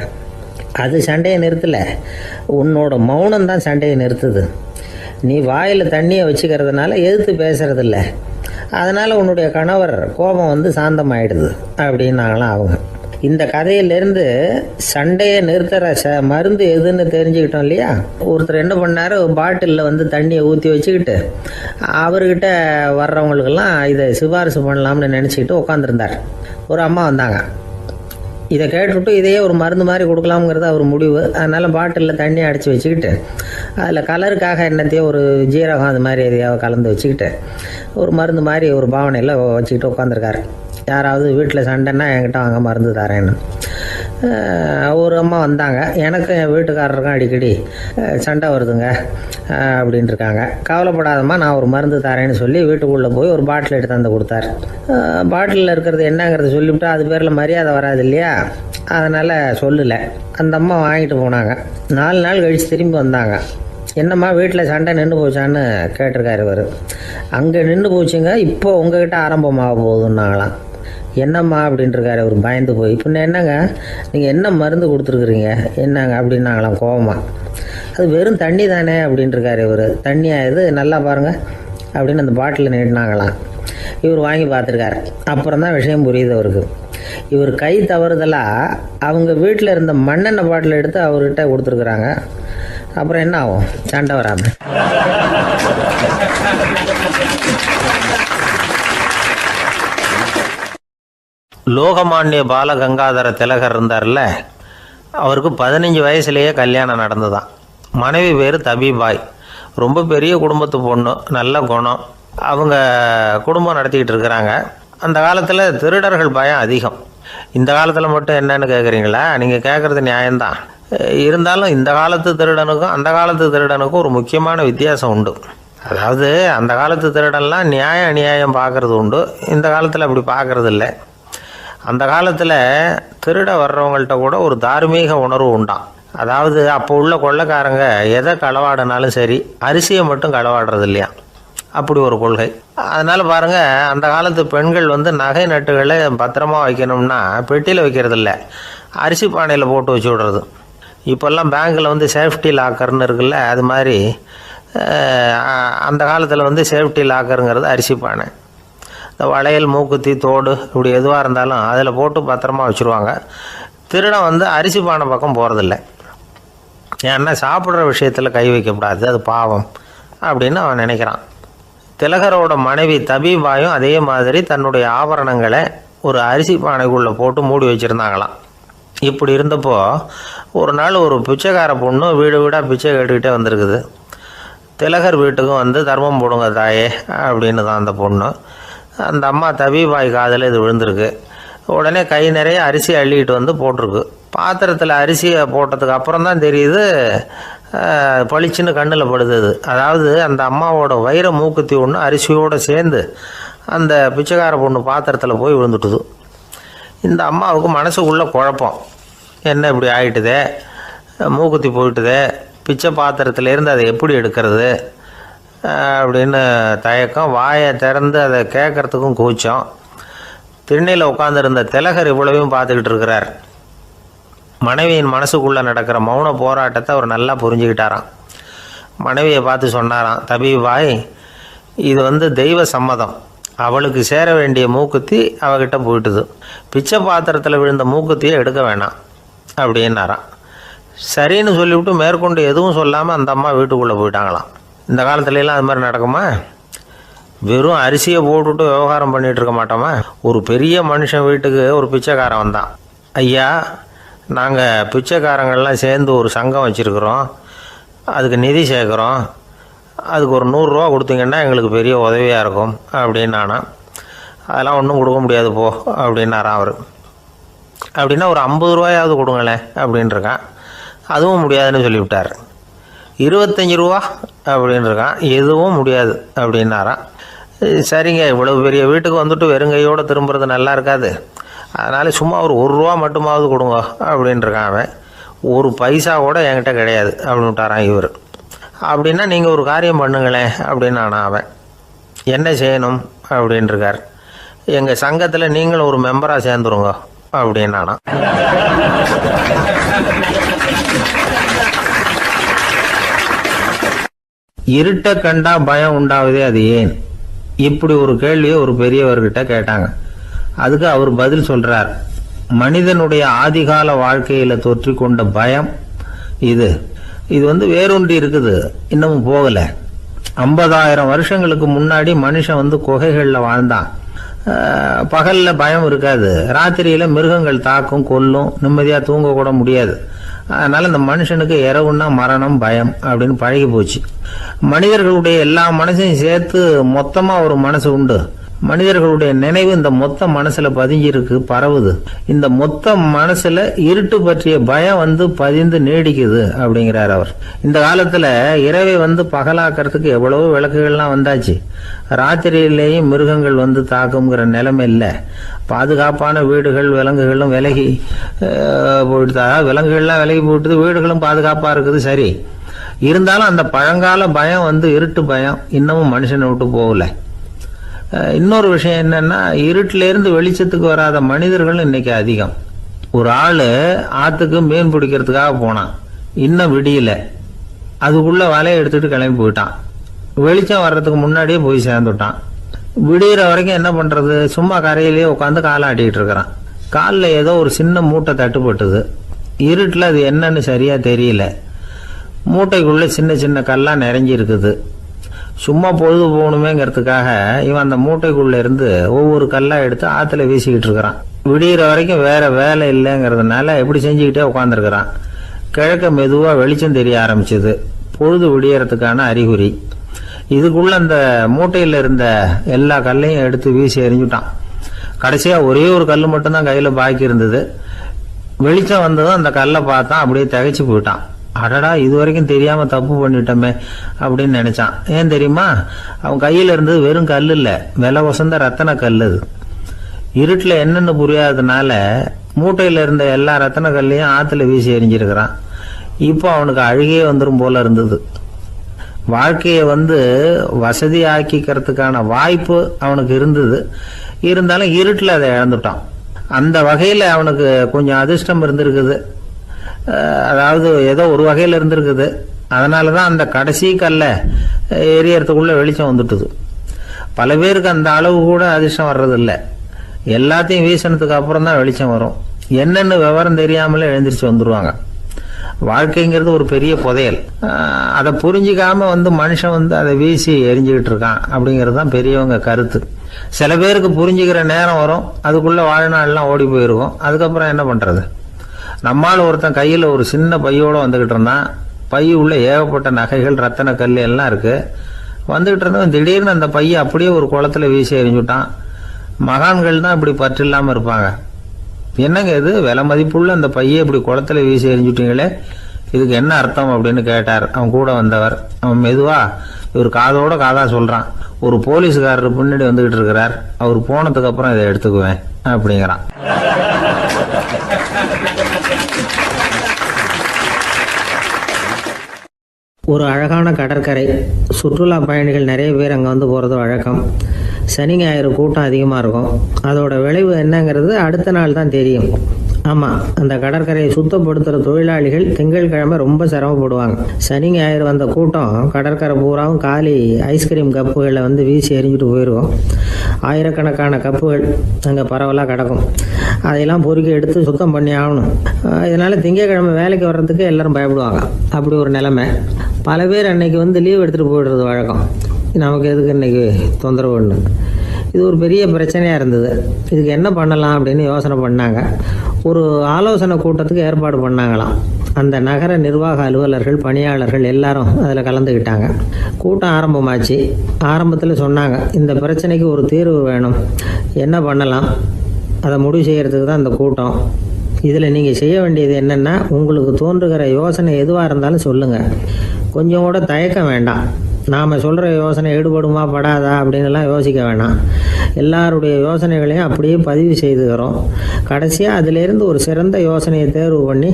அது சண்டையை நிறுத்தலை, உன்னோட மௌனம் தான் சண்டையை நிறுத்துது. நீ வாயில் தண்ணியை வச்சுக்கிறதுனால எதிர்த்து பேசுறதில்ல, அதனால் உன்னுடைய கணவர் கோபம் வந்து சாந்தமாயிடுது அப்படின்னாங்களாம் அவங்க. இந்த கதையிலேருந்து சண்டையை நிறுத்துகிற மருந்து எதுன்னு தெரிஞ்சுக்கிட்டோம் இல்லையா. ஒருத்தர் என்ன பண்ணார், பாட்டிலில் வந்து தண்ணியை ஊற்றி வச்சுக்கிட்டு அவர்கிட்ட வர்றவங்களுக்கெல்லாம் இதை சிபாரிசு பண்ணலாம்னு நினச்சிக்கிட்டு உட்காந்துருந்தார். ஒரு அம்மா வந்தாங்க. இதை கேட்டுவிட்டு இதையே ஒரு மருந்து மாதிரி கொடுக்கலாம்ங்கிறது அவர் முடிவு. அதனால் பாட்டிலில் தண்ணி அடித்து வச்சுக்கிட்டு அதில் கலருக்காக என்னத்தையோ ஒரு ஜீரகம் அது மாதிரி எதையாவது கலந்து வச்சுக்கிட்டு ஒரு மருந்து மாதிரி ஒரு பாவனையில் வச்சுக்கிட்டு உட்காந்துருக்காரு. யாராவது வீட்டில் சண்டைன்னா என்கிட்ட வாங்க மருந்து தரேன்னு. ஒரு அம்மா வந்தாங்க. எனக்கும் என் வீட்டுக்காரருக்கும் அடிக்கடி சண்டை வருதுங்க அப்படின்ட்டுருக்காங்க. கவலைப்படாதம்மா, நான் ஒரு மருந்து தரேன்னு சொல்லி வீட்டுக்குள்ளே போய் ஒரு பாட்டில் எடுத்து வந்து கொடுத்தாரு. பாட்டிலில் இருக்கிறது என்னங்கிறத சொல்லிவிட்டா அது பேரில் மரியாதை வராது இல்லையா, அதனால் சொல்லலை. அந்த அம்மா வாங்கிட்டு போனாங்க. 4 நாள் கழித்து திரும்பி வந்தாங்க. என்னம்மா வீட்டில் சண்டை நின்று போச்சான்னு கேட்டிருக்காரு இவர். அங்கே நின்று போச்சுங்க, இப்போ உங்ககிட்ட ஆரம்பமாக போகுதுன்னாங்களாம். என்னம்மா அப்படின்ட்டுருக்காரு அவர் பயந்து போய். பின்ன என்னங்க, நீங்கள் என்ன மருந்து கொடுத்துருக்குறீங்க என்னங்க அப்படின்னாங்களாம் கோபமாக. அது வெறும் தண்ணி தானே அப்படின்ட்டுருக்காரு இவர். தண்ணியாக இது நல்லா பாருங்கள் அப்படின்னு அந்த பாட்டிலில் நீட்டினாங்களாம். இவர் வாங்கி பார்த்துருக்காரு. அப்புறம் தான் விஷயம் புரியுது அவருக்கு. இவர் கை தவறுதலாக அவங்க வீட்டில் இருந்த மண்ணெண்ணெய் பாட்டில் எடுத்து அவர்கிட்ட கொடுத்துருக்குறாங்க. அப்புறம் என்ன ஆகும், சண்டை வராமல். லோகமானிய பாலகங்காதர திலகர் இருந்தார்ல, அவருக்கு 15 வயசுலேயே கல்யாணம் நடந்துதான். மனைவி பேர் தபிபாய். ரொம்ப பெரிய குடும்பத்து பொண்ணு, நல்ல குணம். அவங்க குடும்பம் நடத்திக்கிட்டு இருக்கிறாங்க. அந்த காலத்தில் திருடர்கள் பயம் அதிகம். இந்த காலத்தில் மட்டும் என்னன்னு கேட்குறீங்களா, நீங்கள் கேட்குறது நியாயம்தான். இருந்தாலும் இந்த காலத்து திருடனுக்கும் அந்த காலத்து திருடனுக்கும் ஒரு முக்கியமான வித்தியாசம் உண்டு. அதாவது அந்த காலத்து திருடன்லாம் நியாயம் அநியாயம் பார்க்குறது உண்டு, இந்த காலத்தில் அப்படி பார்க்குறது இல்லை. அந்த காலத்தில் திருட வர்றவங்கள்ட்ட கூட ஒரு தார்மீக உணர்வு உண்டாம். அதாவது அப்போ உள்ள கொள்ளைக்காரங்க எதை களவாடினாலும் சரி, அரிசியை மட்டும் களவாடுறது இல்லையா, அப்படி ஒரு கொள்கை. அதனால் பாருங்கள், அந்த காலத்து பெண்கள் வந்து நகை நட்டுகளை பத்திரமா வைக்கணும்னா பெட்டியில் வைக்கிறது இல்லை, அரிசி பானையில் போட்டு வச்சு விடுறது. இப்போல்லாம் பேங்க்கில் வந்து சேஃப்டி லாக்கர்னு இருக்குல்ல, அது மாதிரி அந்த காலத்தில் வந்து சேஃப்டி லாக்கருங்கிறது அரிசி பானை. இந்த வளையல், மூக்குத்தி, தோடு இப்படி எதுவாக இருந்தாலும் அதில் போட்டு பத்திரமா வச்சுருவாங்க. திருடன் வந்து அரிசி பானை பக்கம் போகிறதில்ல. ஏன்னா சாப்பிட்ற விஷயத்தில் கை வைக்கக்கூடாது, அது பாவம் அப்படின்னு அவன் நினைக்கிறான். திலகரோட மனைவி தபிபாயும் அதே மாதிரி தன்னுடைய ஆபரணங்களை ஒரு அரிசி பானைக்குள்ளே போட்டு மூடி வச்சுருந்தாங்களாம். இப்படி இருந்தப்போ ஒரு நாள் ஒரு பிச்சைக்கார பொண்ணு வீடு வீடாக பிச்சை கேட்டுக்கிட்டே வந்திருக்குது. திலகர் வீட்டுக்கும் வந்து தர்மம் போடுங்க தாயே அப்படின்னு தான் அந்த பொண்ணு. அந்த அம்மா தபிபாய் காதில் இது விழுந்திருக்கு. உடனே கை நிறைய அரிசி அள்ளிக்கிட்டு வந்து போட்டிருக்கு. பாத்திரத்தில் அரிசியை போட்டதுக்கு அப்புறம் தான் தெரியுது பளிச்சுன்னு கண்ணில் படுது. அதாவது அந்த அம்மாவோட வைர மூக்குத்தி ஒன்று அரிசியோடு சேர்ந்து அந்த பிச்சைக்கார பொண்ணு பாத்திரத்தில் போய் விழுந்துட்டுது. இந்த அம்மாவுக்கு மனசுக்குள்ளே குழப்பம், என்ன இப்படி ஆகிட்டுதே, மூக்குத்தி போயிட்டுதே, பிச்சை பாத்திரத்துலேருந்து அதை எப்படி எடுக்கிறது அப்படின்னு தயக்கம். வாயை திறந்து அதை கேட்குறதுக்கும் கூச்சம். திண்ணையில் உட்காந்துருந்த திலகர் இவ்வளவையும் பார்த்துக்கிட்டு இருக்கிறார். மனைவியின் மனசுக்குள்ளே நடக்கிற மௌன போராட்டத்தை அவர் நல்லா புரிஞ்சுக்கிட்டாராம். மனைவியை பார்த்து சொன்னாராம், தபிபாய், இது வந்து தெய்வ சம்மதம். அவளுக்கு சேர வேண்டிய மூக்குத்தி அவகிட்ட போயிட்டுது. பிச்சை பாத்திரத்தில் விழுந்த மூக்குத்தியை எடுக்க வேணாம் அப்படின்னாராம். சரின்னு சொல்லிவிட்டு மேற்கொண்டு எதுவும் சொல்லாமல் அந்த அம்மா வீட்டுக்குள்ளே போயிட்டாங்களாம். இந்த காலத்துலலாம் அது மாதிரி நடக்குமா? வெறும் அரிசியை போட்டுவிட்டு விவகாரம் பண்ணிகிட்டு இருக்க மாட்டோமா? ஒரு பெரிய மனுஷன் வீட்டுக்கு ஒரு பிச்சைக்காரன் வந்தான். ஐயா, நாங்கள் பிச்சைக்காரங்கள்லாம் சேர்ந்து ஒரு சங்கம் வச்சுருக்குறோம், அதுக்கு நிதி சேர்க்குறோம், அதுக்கு ஒரு 100 ரூபா கொடுத்தீங்கன்னா எங்களுக்கு பெரிய உதவியாக இருக்கும் அப்படின்னானா. அதெல்லாம் ஒன்றும் கொடுக்க முடியாது போ அப்படின்னாரான் அவர். அப்படின்னா ஒரு 50 ரூபாயாவது கொடுங்களேன் அப்படின்ட்டுருக்கான். அதுவும் முடியாதுன்னு சொல்லிவிட்டார். 25 ரூபா அப்படின்ட்டுருக்கான். எதுவும் முடியாது அப்படின்னாரான். சரிங்க, இவ்வளோ பெரிய வீட்டுக்கு வந்துட்டு வெறுங்கையோடு திரும்புறது நல்லா இருக்காது, அதனால் சும்மா ஒரு 1 ரூபா மட்டுமாவது கொடுங்க அப்படின்ட்டுருக்கான் அவன். ஒரு பைசா கூட என்கிட்ட கிடையாது அப்படின்னு விட்டாரான் இவர். அப்படின்னா நீங்கள் ஒரு காரியம் பண்ணுங்களேன் அப்படின்னானா அவன். என்ன செய்யணும் அப்படின்ட்டுருக்கார். எங்கள் சங்கத்தில் நீங்களும் ஒரு மெம்பராக சேர்ந்துருங்க அப்படின்னானா. இருட்ட கண்டா பயம் உண்டாவதே அது ஏன்? இப்படி ஒரு கேள்வியை ஒரு பெரியவர்கிட்ட கேட்டாங்க. அதுக்கு அவர் பதில் சொல்றார், மனிதனுடைய ஆதிகால வாழ்க்கையில தொற்றிக்கொண்ட பயம் இது வந்து வேரூன்றி இருக்குது, இன்னமும் போகல. 50,000 வருஷங்களுக்கு முன்னாடி மனுஷன் வந்து குகைகளில் வாழ்ந்தான். பகல்ல பயம் இருக்காது, ராத்திரியில மிருகங்கள் தாக்கும், கொல்லும், நிம்மதியா தூங்க கூட முடியாது. அதனால இந்த மனுஷனுக்கு இரவுன்னா மரணம், பயம் அப்படின்னு பழகி போச்சு. மனிதர்களுடைய எல்லா மனசையும் சேர்த்து மொத்தமா ஒரு மனசு உண்டு. மனிதர்களுடைய நினைவு இந்த மொத்த மனசுல பதிஞ்சிருக்கு, பரவுது. இந்த மொத்த மனசுல இருட்டு பற்றிய பயம் வந்து பதிந்து நீடிக்குது அப்படிங்கிறார் அவர். இந்த காலத்துல இரவை வந்து பகலாக்கிறதுக்கு எவ்வளவோ விளக்குகள்லாம் வந்தாச்சு. ராத்திரியிலேயும் மிருகங்கள் வந்து தாக்குங்கிற நிலைமை இல்லை. பாதுகாப்பான வீடுகள், விலங்குகளும் விலகி போயிட்டு, விலங்குகள்லாம் விலகி போயிட்டு, வீடுகளும் பாதுகாப்பா இருக்குது. சரி, இருந்தாலும் அந்த பழங்கால பயம் வந்து இருட்டு பயம் இன்னமும் மனுஷனை விட்டு போகல. இன்னொரு விஷயம் என்னன்னா, இருட்டிலேருந்து வெளிச்சத்துக்கு வராத மனிதர்கள் இன்னைக்கு அதிகம். ஒரு ஆளு ஆத்துக்கு மீன் பிடிக்கிறதுக்காக போனான், இன்னும் விடியல, அதுக்குள்ள வலையை எடுத்துட்டு கிளம்பி போயிட்டான். வெளிச்சம் வர்றதுக்கு முன்னாடியே போய் சேர்ந்துட்டான். விடிகிற வரைக்கும் என்ன பண்றது, சும்மா கரையிலேயே உட்காந்து காலாட்டிக்கிட்டு இருக்கிறான். காலில் ஏதோ ஒரு சின்ன மூட்டை தட்டுப்பட்டுது. இருட்டில் அது என்னன்னு சரியா தெரியல. மூட்டைக்குள்ள சின்ன சின்ன கல்லா நிறைஞ்சி இருக்குது. சும்மா பொழுது போகணுமேங்கிறதுக்காக இவன் அந்த மூட்டைக்குள்ள இருந்து ஒவ்வொரு கல்லா எடுத்து ஆத்துல வீசிக்கிட்டு இருக்கிறான். விடிகிற வரைக்கும் வேற வேலை இல்லைங்கிறதுனால எப்படி செஞ்சுக்கிட்டே உட்காந்துருக்கிறான். கிழக்க மெதுவா வெளிச்சம் தெரிய ஆரம்பிச்சது. பொழுது விடியறதுக்கான அறிகுறி. இதுக்குள்ள அந்த மூட்டையில இருந்த எல்லா கல்லையும் எடுத்து வீசி எறிஞ்சுட்டான். கடைசியா ஒரே ஒரு கல் மட்டும்தான் கையில பாக்கி இருந்தது. வெளிச்சம் வந்ததும் அந்த கல்லை பார்த்தான், அப்படியே திகைச்சு போயிட்டான். அடடா, இது வரைக்கும் தெரியாம தப்பு பண்ணிட்டோமே அப்படின்னு நினைச்சான். ஏன் தெரியுமா, அவன் கையில இருந்தது வெறும் கல் இல்ல, விலை வசந்த ரத்தன கல். அது இருட்டுல என்னன்னு புரியாததுனால மூட்டையில இருந்த எல்லா ரத்தன கல்லையும் ஆத்துல வீசி எறிஞ்சிருக்கிறான். இப்போ அவனுக்கு அழுகையே வந்துடும் போல இருந்தது. வாழ்க்கையை வந்து வசதி ஆக்கிக்கிறதுக்கான வாய்ப்பு அவனுக்கு இருந்தது, இருந்தாலும் இருட்டுல அதை இழந்துட்டான். அந்த வகையில அவனுக்கு கொஞ்சம் அதிர்ஷ்டம் இருந்திருக்குது. அதாவது ஏதோ ஒரு வகையில இருந்திருக்குது. அதனாலதான் அந்த கடைசி கல்ல எரியறதுக்குள்ள வெளிச்சம் வந்துட்டுது. பல பேருக்கு அந்த அளவு கூட அதிர்ஷ்டம் வர்றதில்லை. எல்லாத்தையும் வீசினதுக்கு அப்புறம் தான் வெளிச்சம் வரும். என்னன்னு விவரம் தெரியாமலே எழுந்திரிச்சு வந்துருவாங்க. வாழ்க்கைங்கிறது ஒரு பெரிய புதையல். அதை புரிஞ்சிக்காம வந்து மனுஷன் வந்து அதை வீசி எரிஞ்சுக்கிட்டு இருக்கான் அப்படிங்கிறது தான் பெரியவங்க கருத்து. சில பேருக்கு புரிஞ்சுக்கிற நேரம் வரும், அதுக்குள்ள வாழ்நாள்லாம் ஓடி போயிருக்கும். அதுக்கப்புறம் என்ன பண்றது? நம்மால் ஒருத்தன் கையில் ஒரு சின்ன பையோட வந்துகிட்டு இருந்தான். பை உள்ள ஏகப்பட்ட நகைகள், ரத்தன கல் எல்லாம் இருக்கு. வந்துகிட்டு இருந்தவன் திடீர்னு அந்த பையை அப்படியே ஒரு குளத்துல வீசி எறிஞ்சுட்டான். மகான்கள் தான் இப்படி பற்று இல்லாம இருப்பாங்க. என்னங்க இது, விலை மதிப்புள்ள அந்த பையை இப்படி குளத்துல வீசி எறிஞ்சுட்டீங்களே, இதுக்கு என்ன அர்த்தம் அப்படின்னு கேட்டார் அவன் கூட வந்தவர். அவன் மெதுவா இவர் காதோட காதா சொல்றான், ஒரு போலீஸ்காரர் பின்னாடி வந்துகிட்டு இருக்கிறார், அவர் போனதுக்கு அப்புறம் இதை எடுத்துக்குவேன் அப்படிங்கிறான். ஒரு அழகான கடற்கரை, சுற்றுலா பயணிகள் நிறைய பேர் அங்கே வந்து போகிறது வழக்கம். சனி ஞாயிறு கூட்டம் அதிகமாக இருக்கும். அதோட விளைவு என்னங்கிறது அடுத்த நாள் தான் தெரியும். ஆமாம், அந்த கடற்கரையை சுத்தப்படுத்துகிற தொழிலாளிகள் திங்கட்கிழமை ரொம்ப சிரமப்படுவாங்க. சனி ஞாயிறு வந்த கூட்டம் கடற்கரை பூராவும் காலி ஐஸ்கிரீம் கப்புகளை வந்து வீசி எறிஞ்சிட்டு போயிடுவோம். ஆயிரக்கணக்கான கப்புகள் அங்கே பரவலாக கிடக்கும். அதையெல்லாம் பொறுக்கி எடுத்து சுத்தம் பண்ணி ஆகணும். இதனால் திங்கட்கிழமை வேலைக்கு வர்றதுக்கு எல்லாரும் பயப்படுவாங்க. அப்படி ஒரு நிலைமை. பல பேர் அன்னைக்கு வந்து லீவ் எடுத்துகிட்டு போயிடுறது வழக்கம். நமக்கு எதுக்கு இன்னைக்கு தொந்தரவுன்னு. இது ஒரு பெரிய பிரச்சனையாக இருந்தது. இதுக்கு என்ன பண்ணலாம் அப்படின்னு யோசனை பண்ணாங்க. ஒரு ஆலோசனை கூட்டத்துக்கு ஏற்பாடு பண்ணாங்களாம். அந்த நகர நிர்வாக அலுவலர்கள், பணியாளர்கள் எல்லாரும் அதில் கலந்துக்கிட்டாங்க. கூட்டம் ஆரம்பமாச்சு. ஆரம்பத்தில் சொன்னாங்க, இந்த பிரச்சனைக்கு ஒரு தீர்வு வேணும், என்ன பண்ணலாம், அதை முடிவு செய்கிறதுக்கு தான் இந்த கூட்டம். இதில் நீங்கள் செய்ய வேண்டியது என்னென்னா, உங்களுக்கு தோன்றுகிற யோசனை எதுவாக இருந்தாலும் சொல்லுங்கள். கொஞ்சம் கூட தயக்கம் வேண்டாம். நாம் சொல்கிற யோசனை ஈடுபடுமா படாதா அப்படின்லாம் யோசிக்க வேணாம். எல்லாருடைய யோசனைகளையும் அப்படியே பதிவு செய்துக்கிறோம். கடைசியாக அதிலேருந்து ஒரு சிறந்த யோசனையை தேர்வு பண்ணி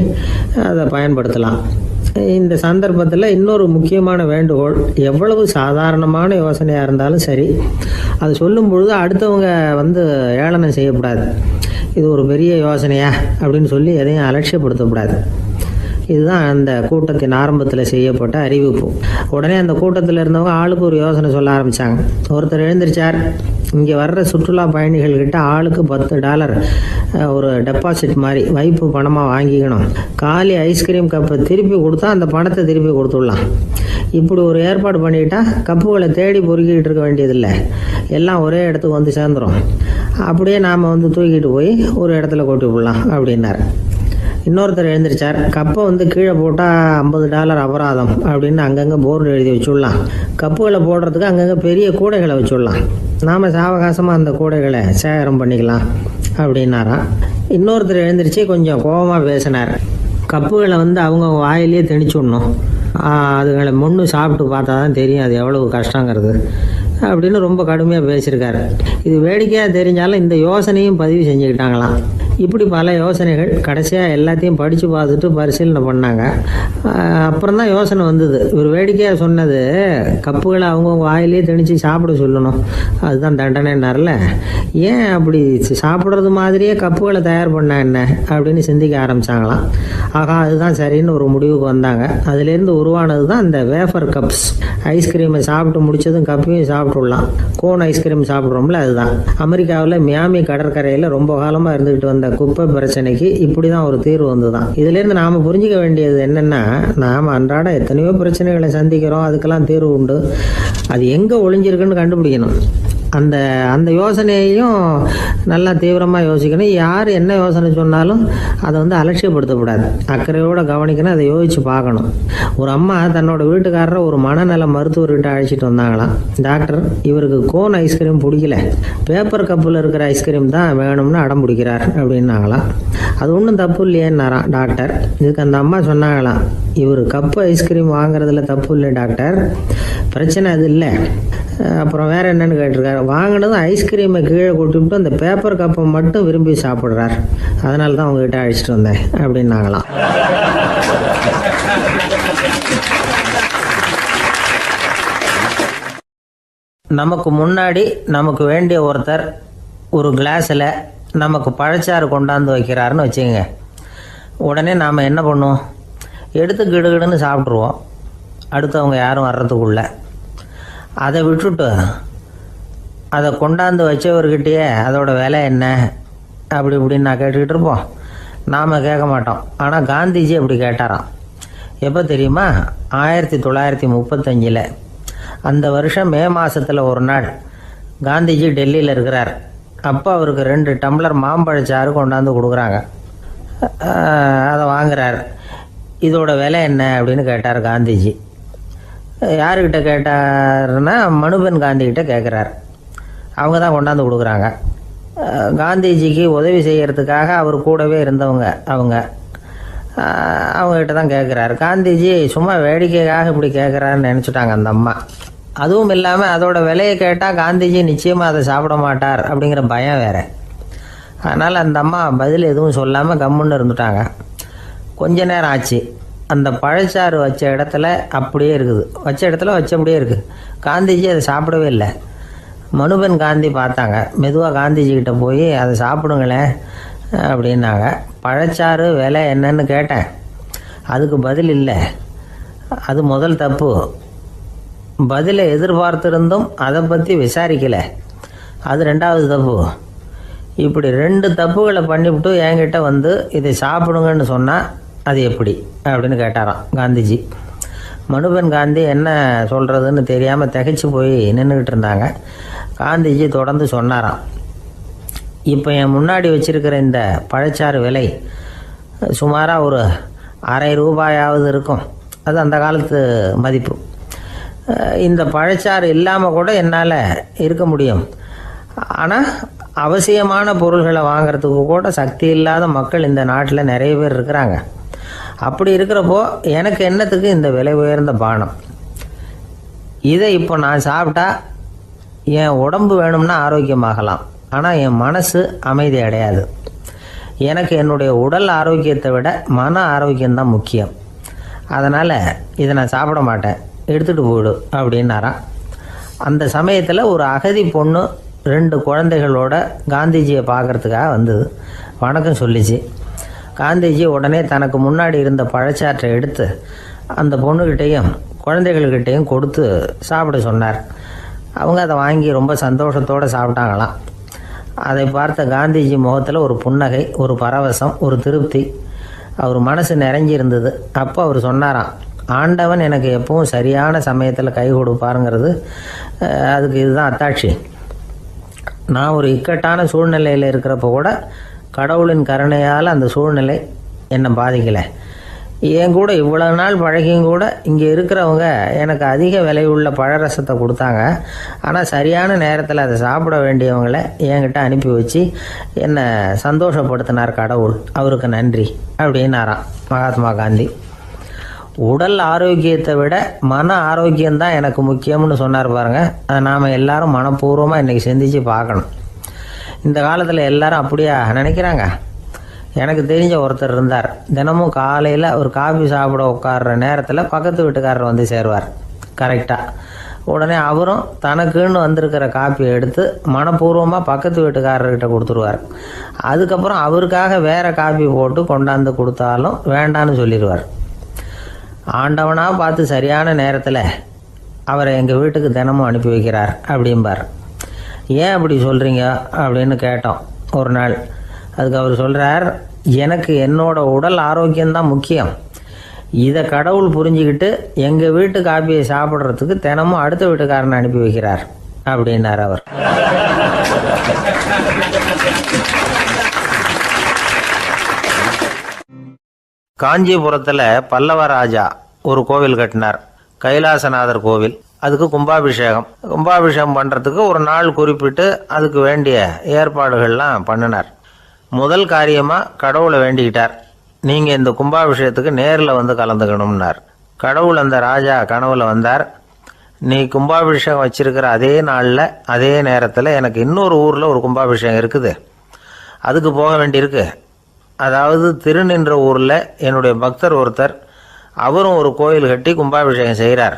அதை பயன்படுத்தலாம். இந்த சந்தர்ப்பத்தில் இன்னொரு முக்கியமான வேண்டுகோள், எவ்வளவு சாதாரணமான யோசனையாக இருந்தாலும் சரி, அது சொல்லும் பொழுது அடுத்தவங்க வந்து ஏளனம் செய்யக்கூடாது. இது ஒரு பெரிய யோசனையா அப்படின்னு சொல்லி எதையும் அலட்சியப்படுத்தக்கூடாது. இதுதான் அந்த கூட்டத்தின் ஆரம்பத்தில் செய்யப்பட்ட அறிவிப்பு. உடனே அந்த கூட்டத்தில் இருந்தவங்க ஆளுக்கு ஒரு யோசனை சொல்ல ஆரம்பித்தாங்க. ஒருத்தர் எழுந்திருச்சார், இங்கே வர்ற சுற்றுலா பயணிகள்கிட்ட ஆளுக்கு $10 ஒரு டெபாசிட் மாதிரி வைப்பு பணமாக வாங்கிக்கணும். காலி ஐஸ்கிரீம் கப்பை திருப்பி கொடுத்தா அந்த பணத்தை திருப்பி கொடுத்துடலாம். இப்படி ஒரு ஏற்பாடு பண்ணிக்கிட்டா கப்புகளை தேடி பொறுக்கிட்டு இருக்க வேண்டியதில்லை, எல்லாம் ஒரே இடத்துக்கு வந்து சேர்ந்துடும். அப்படியே நாம் வந்து தூக்கிட்டு போய் ஒரு இடத்துல கொட்டி விடலாம் அப்படின்னார். இன்னொருத்தர் எழுந்திரிச்சார், கப்பை வந்து கீழே போட்டால் $50 அபராதம் அப்படின்னு அங்கங்கே போர்டு எழுதி வச்சுடலாம். கப்புகளை போடுறதுக்கு அங்கங்கே பெரிய கூடைகளை வச்சுடலாம். நாம் சாவகாசமாக அந்த கூடைகளை சேகரம் பண்ணிக்கலாம் அப்படின்னாராம். இன்னொருத்தர் எழுந்திரிச்சு கொஞ்சம் கோபமாக பேசினார், கப்புகளை வந்து அவங்க வாயிலே திணிச்சு விடணும், அதுகளை முன்னு சாப்பிட்டு பார்த்தா தான் தெரியும் அது எவ்வளவு கஷ்டங்கிறது அப்படின்னு ரொம்ப கடுமையாக பேசியிருக்காரு. இது வேடிக்கையாக தெரிஞ்சாலும் இந்த யோசனையும் பதிவு செஞ்சுக்கிட்டாங்களாம். இப்படி பல யோசனைகள். கடைசியாக எல்லாத்தையும் படித்து பார்த்துட்டு பரிசீலனை பண்ணாங்க. அப்புறம் தான் யோசனை வந்தது. இவர் வேடிக்கையாக சொன்னது, கப்புகளை அவங்கவுங்க வாயிலே திணிச்சு சாப்பிட சொல்லணும், அதுதான் தண்டனைன்னார்ல, ஏன் அப்படி சாப்பிட்றது மாதிரியே கப்புகளை தயார் பண்ண என்ன அப்படின்னு சிந்திக்க ஆரம்பித்தாங்களாம். ஆகா, அதுதான் சரின்னு ஒரு முடிவுக்கு வந்தாங்க. அதுலேருந்து உருவானது தான் இந்த வேஃபர் கப்ஸ். ஐஸ்கிரீமை சாப்பிட்டு முடிச்சதும் கப்பையும் சாப்பிட்டுடலாம். கோன் ஐஸ்கிரீம் சாப்பிட்றோம்ல, அதுதான். அமெரிக்காவில் மியாமி கடற்கரையில் ரொம்ப காலமாக இருந்துக்கிட்டு வந்த குப்பை பிரச்சனைக்கு இப்படி தான் ஒரு தீர்வு வந்து தான். இதுலேருந்து நாம் புரிஞ்சிக்க வேண்டியது என்னென்னா, நாம் அன்றாட எத்தனையோ பிரச்சனைகளை சந்திக்கிறோம், அதுக்கெல்லாம் தீர்வு உண்டு. அது எங்கே ஒளிஞ்சிருக்குன்னு கண்டுபிடிக்கணும். அந்த யோசனையையும் நல்லா தீவிரமாக யோசிக்கணும். யார் என்ன யோசனை சொன்னாலும் அதை வந்து அலட்சியப்படுத்தக்கூடாது. அக்கறையோடு கவனிக்கணும், அதை யோசித்து பார்க்கணும். ஒரு அம்மா தன்னோட வீட்டுக்காரரை ஒரு மனநல மருத்துவர்கிட்ட அழைச்சிட்டு வந்தாங்களாம். டாக்டர், இவருக்கு கோன் ஐஸ்கிரீம் பிடிக்கல, பேப்பர் கப்பில் இருக்கிற ஐஸ்கிரீம் தான் வேணும்னு அடம் பிடிக்கிறார் அப்படின்னாங்களாம். அது ஒன்றும் தப்பு இல்லையேன்னாராம் டாக்டர். இதுக்கு அந்த அம்மா சொன்னாங்களாம், இவர் கப்பு ஐஸ்கிரீம் வாங்குறதுல தப்பு இல்லை டாக்டர், பிரச்சனை அது இல்லை. அப்புறம் வேற என்னன்னு கேட்டிருக்காரு, வாங்கினதும் ஐஸ்கிரீமை கீழே கொட்டிவிட்டு அந்த பேப்பர் கப்பை மட்டும் விரும்பி சாப்பிட்றார், அதனால தான் உங்ககிட்ட அழைச்சிட்டு வந்தேன் அப்படின்னாங்களாம். நமக்கு முன்னாடி நமக்கு வேண்டிய ஒருத்தர் ஒரு கிளாஸில் நமக்கு பழச்சாறு கொண்டாந்து வைக்கிறாருன்னு வச்சுக்கோங்க. உடனே நாம் என்ன பண்ணுவோம், எடுத்து கிடுகிடுன்னு சாப்பிட்ருவோம் அடுத்தவங்க யாரும் வர்றதுக்குள்ள. அதை விட்டுட்டு அதை கொண்டாந்து வச்சவர்கிட்டயே அதோட விலை என்ன அப்படி இப்படின்னு நான் கேட்டுக்கிட்டு இருப்போம். நாம் கேட்க மாட்டோம். ஆனால் காந்திஜி அப்படி கேட்டாராம். எப்போ தெரியுமா, 1935. அந்த வருஷம் மே மாதத்தில் ஒரு நாள் காந்திஜி டெல்லியில் இருக்கிறார். அப்போ அவருக்கு 2 டம்ளர் மாம்பழச்சாறு கொண்டாந்து கொடுக்குறாங்க. அதை வாங்குறார். இதோட விலை என்ன அப்படின்னு கேட்டார் காந்திஜி. யாருக்கிட்ட கேட்டாருன்னா மனுபென் காந்திகிட்ட கேட்குறார். அவங்க தான் கொண்டாந்து கொடுக்குறாங்க. காந்திஜிக்கு உதவி செய்கிறதுக்காக அவர் கூடவே இருந்தவங்க அவங்ககிட்ட தான் கேட்குறாரு. காந்திஜி சும்மா வேடிக்கைக்காக இப்படி கேட்குறாருன்னு நினச்சிட்டாங்க அந்த அம்மா. அதுவும் இல்லாமல் அதோட விலையை கேட்டால் காந்திஜி நிச்சயமாக அதை சாப்பிட மாட்டார் அப்படிங்கிற பயம் வேறு. அதனால் அந்த அம்மா பதில் எதுவும் சொல்லாமல் கம்முன்னு இருந்துட்டாங்க. கொஞ்ச நேரம் ஆச்சு. அந்த பழச்சாறு வச்ச இடத்துல அப்படியே இருக்குது. வச்ச இடத்துல வச்சபடியே இருக்குது. காந்திஜி அதை சாப்பிடவே இல்லை. மனுபென் காந்தி பார்த்தாங்க. மெதுவாக காந்திஜிக்கிட்ட போய் அதை சாப்பிடுங்களேன் அப்படின்னாங்க. பழச்சாறு விலை என்னன்னு கேட்டேன். அதுக்கு பதில் இல்லை. அது முதல் தப்பு. பதிலை எதிர்பார்த்திருந்தும் அதை பற்றி விசாரிக்கலை. அது 2வது தப்பு. இப்படி 2 தப்புகளை பண்ணிவிட்டு என்கிட்ட வந்து இதை சாப்பிடுங்கன்னு சொன்னால் அது எப்படி அப்படின்னு கேட்டாராம் காந்திஜி. மனுபென் காந்தி என்ன சொல்கிறதுன்னு தெரியாமல் திகைச்சு போய் நின்றுக்கிட்டு இருந்தாங்க. காந்திஜி தொடர்ந்து சொன்னாராம், இப்போ என் முன்னாடி வச்சிருக்கிற இந்த பழச்சாறு விலை சுமாராக ஒரு ₹1/2 இருக்கும். அது அந்த காலத்து மதிப்பு. இந்த பழச்சாறு இல்லாமல் கூட என்னால் இருக்க முடியும். ஆனால் அவசியமான பொருள்களை வாங்கிறதுக்கு கூட சக்தி இல்லாத மக்கள் இந்த நாட்டில் நிறைய பேர் இருக்கிறாங்க. அப்படி இருக்கிறப்போ எனக்கு என்னத்துக்கு இந்த விலை உயர்ந்த பானம்? இதை இப்போ நான் சாப்பிட்டா என் உடம்பு வேணும்னா ஆரோக்கியமாகலாம், ஆனால் என் மனசு அமைதி அடையாது. எனக்கு என்னுடைய உடல் ஆரோக்கியத்தை விட மன ஆரோக்கியம்தான் முக்கியம். அதனால் இதை நான் சாப்பிட மாட்டேன், எடுத்துகிட்டு போயிடு அப்படின்னாராம். அந்த சமயத்தில் ஒரு அகதி பொண்ணு 2 குழந்தைகளோட காந்திஜியை பார்க்குறதுக்காக வந்தது. வணக்கம் சொல்லிச்சு. காந்திஜி உடனே தனக்கு முன்னாடி இருந்த பழச்சாற்றை எடுத்து அந்த பொண்ணுக்கிட்டையும் குழந்தைகள்கிட்டையும் கொடுத்து சாப்பிட சொன்னார். அவங்க அதை வாங்கி ரொம்ப சந்தோஷத்தோடு சாப்பிட்டாங்களாம். அதை பார்த்த காந்திஜி முகத்தில் ஒரு புன்னகை, ஒரு பரவசம், ஒரு திருப்தி. அவர் மனசு நிறைஞ்சி இருந்தது. அப்போ அவர் சொன்னாராம், ஆண்டவன் எனக்கு எப்பவும் சரியான சமயத்தில் கை கொடுப்பாருங்கிறது அதுக்கு இதுதான் அத்தாட்சி. நான் ஒரு இக்கட்டான சூழ்நிலையில் இருக்கிறப்ப கூட கடவுளின் கருணையால் அந்த சூழ்நிலை என்னை பாதிக்கலை. என் கூட இவ்வளவு நாள் பழகியும் கூட இங்கே இருக்கிறவங்க எனக்கு அதிக விலை உள்ள பழரசத்தை கொடுத்தாங்க. ஆனால் சரியான நேரத்தில் அதை சாப்பிட வேண்டியவங்களை என்கிட்ட அனுப்பி வச்சு என்னை சந்தோஷப்படுத்தினார் கடவுள். அவருக்கு நன்றி அப்படின்னாராம் மகாத்மா காந்தி. உடல் ஆரோக்கியத்தை விட மன ஆரோக்கியம்தான் எனக்கு முக்கியம்னு சொன்னார் பாருங்கள். அதை நாம் எல்லாரும் மனப்பூர்வமாக இன்றைக்கி சிந்திச்சு பார்க்கணும். இந்த காலத்தில் எல்லாரும் அப்படியா நினைக்கிறாங்க? எனக்கு தெரிஞ்ச ஒருத்தர் இருந்தார். தினமும் காலையில் ஒரு காஃபி சாப்பிட உட்கார்ற நேரத்தில் பக்கத்து வீட்டுக்காரர் வந்து சேருவார் கரெக்டாக. உடனே அவரும் தனக்குன்னு வந்திருக்கிற காப்பியை எடுத்து மனப்பூர்வமாக பக்கத்து வீட்டுக்காரர்கிட்ட கொடுத்துருவார். அதுக்கப்புறம் அவருக்காக வேறு காப்பி போட்டு கொண்டாந்து கொடுத்தாலும் வேண்டான்னு சொல்லிடுவார். ஆண்டவனாக பார்த்து சரியான நேரத்தில் அவரை எங்கள் வீட்டுக்கு தினமும் அனுப்பி வைக்கிறார் அப்படிம்பார். ஏன் அப்படி சொல்கிறீங்க அப்படின்னு கேட்டோம் ஒரு நாள். அதுக்கு அவர் சொல்கிறார், எனக்கு என்னோட உடல் ஆரோக்கியம்தான் முக்கியம். இதை கடவுள் புரிஞ்சுக்கிட்டு எங்கள் வீட்டு காப்பியை சாப்பிட்றதுக்கு தினமும் அடுத்த வீட்டுக்காரனை அனுப்பி வைக்கிறார் அப்படின்னார் அவர். காஞ்சிபுரத்தில் பல்லவ ராஜா ஒரு கோவில் கட்டினார், கைலாசநாதர் கோவில். அதுக்கு கும்பாபிஷேகம் பண்ணுறதுக்கு ஒரு நாள் குறிப்பிட்டு அதுக்கு வேண்டிய ஏற்பாடுகள்லாம் பண்ணினார். முதல் காரியமாக கடவுளை வேண்டிக்கிட்டார், நீங்கள் இந்த கும்பாபிஷேகத்துக்கு நேரில் வந்து கலந்துக்கணும்னார். கடவுள் அந்த ராஜா கனவுல வந்தார். நீ கும்பாபிஷேகம் வச்சிருக்கிற அதே நாளில் அதே நேரத்தில் எனக்கு இன்னொரு ஊரில் ஒரு கும்பாபிஷேகம் இருக்குது, அதுக்கு போக வேண்டியிருக்கு. அதாவது திருநின்ற ஊரில் என்னுடைய பக்தர் ஒருத்தர், அவரும் ஒரு கோயில் கட்டி கும்பாபிஷேகம் செய்கிறார்.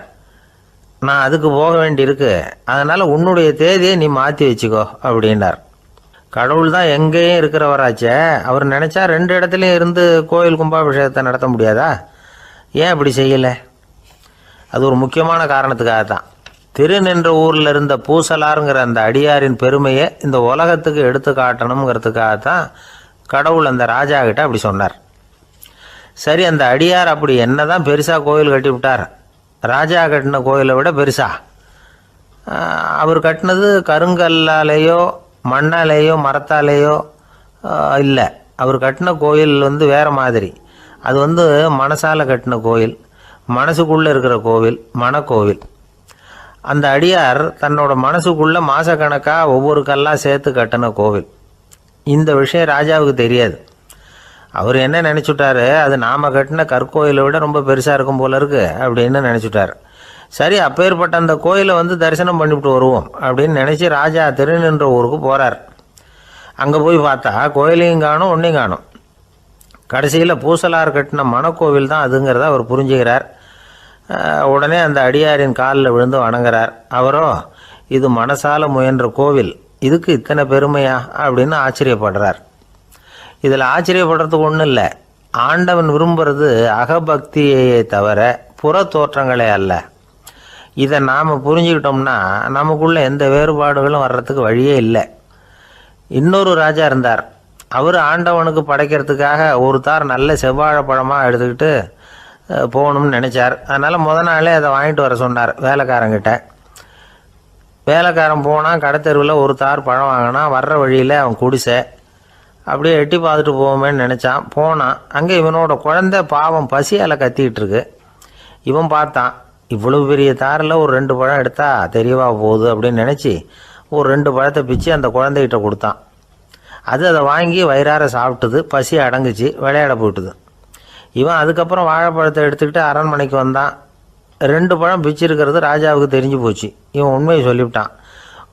நான் அதுக்கு போக வேண்டியிருக்கு, அதனால் உன்னுடைய தேதியை நீ மாற்றி வச்சுக்கோ அப்படின்னார். கடவுள் தான் எங்கேயும் இருக்கிறவராச்சே, அவர் நினச்சா 2 இடத்துலையும் இருந்து கோயில் கும்பாபிஷேகத்தை நடத்த முடியாதா? ஏன் அப்படி செய்யலை? அது ஒரு முக்கியமான காரணத்துக்காக தான். திருநின்ற ஊரில் இருந்த பூசலாருங்கிற அந்த அடியாரின் பெருமையை இந்த உலகத்துக்கு எடுத்து காட்டணுங்கிறதுக்காகத்தான் கடவுள் அந்த ராஜா கிட்ட அப்படி சொன்னார். சரி, அந்த அடியார் அப்படி என்னதான் பெருசாக கோயில் கட்டி விட்டார்? ராஜா கட்டின கோயிலை விட பெருசா? அவர் கட்டினது கருங்கல்லாலேயோ மண்ணாலேயோ மரத்தாலேயோ இல்லை. அவர் கட்டின கோயில் வேறு மாதிரி. அது மனசால் கட்டின கோயில், மனசுக்குள்ளே இருக்கிற கோவில், மனக்கோவில். அந்த அடியார் தன்னோட மனசுக்குள்ளே மாதக்கணக்காக ஒவ்வொரு கல்லாக சேர்த்து கட்டின கோவில். இந்த விஷயம் ராஜாவுக்கு தெரியாது. அவர் என்ன நினச்சுட்டாரு, அது நாம் கட்டின கற்கோயிலை விட ரொம்ப பெருசாக இருக்கும் போல இருக்கு அப்படின்னு நினச்சிட்டார். சரி, அப்பேற்பட்ட அந்த கோயிலை தரிசனம் பண்ணிவிட்டு வருவோம் அப்படின்னு நினச்சி ராஜா திருநின்ற ஊருக்கு போகிறார். அங்கே போய் பார்த்தா கோயிலையும் காணும், ஒன்றையும் காணும். கடைசியில் பூசலார் கட்டின மனக்கோவில் தான் அதுங்கிறத அவர் புரிஞ்சுக்கிறார். உடனே அந்த அடியாரின் காலில் விழுந்து வணங்குறார். அவரோ, இது மனசால முயன்ற கோவில், இதுக்கு இத்தனை பெருமையா அப்படின்னு ஆச்சரியப்படுறார். இதில் ஆச்சரியப்படுறதுக்கு ஒன்றும் இல்லை. ஆண்டவன் விரும்புறது அகபக்தியை தவிர புற தோற்றங்களே அல்ல. இதை நாம் புரிஞ்சுக்கிட்டோம்னா நமக்குள்ள எந்த வேறுபாடுகளும் வர்றதுக்கு வழியே இல்லை. இன்னொரு ராஜா இருந்தார். அவர் ஆண்டவனுக்கு படைக்கிறதுக்காக ஒரு தார் நல்ல செவ்வாழை பழமாக எடுத்துக்கிட்டு போகணும்னு நினச்சார். அதனால் முத நாளே அதை வாங்கிட்டு வர சொன்னார் வேலைக்காரங்கிட்ட. வேலைக்காரன் போனால் கடைத்தெருவில் ஒரு தார் பழம் வாங்கினா, வர்ற வழியில் அவன் குடிசை. அப்படியே எட்டி பார்த்துட்டு போவோமேன்னு நினச்சான். போனான். அங்கே இவனோட குழந்தை பாவம் பசியால் கத்திக்கிட்டு இருக்கு. இவன் பார்த்தான், இவ்வளவு பெரிய தாரில் ஒரு 2 பழம் எடுத்தா தெரியவா போகுது அப்படின்னு நினச்சி ஒரு 2 பழத்தை பிச்சு அந்த குழந்தைகிட்ட கொடுத்தான். அது அதை வாங்கி வயிறார சாப்பிட்டுது. பசி அடங்குச்சு, விளையாட போயிட்டுது. இவன் அதுக்கப்புறம் வாழைப்பழத்தை எடுத்துக்கிட்டு அரண்மனைக்கு வந்தான். 2 பழம் பிச்சிருக்கிறது ராஜாவுக்கு தெரிஞ்சு போச்சு. இவன் உண்மையை சொல்லிவிட்டான்.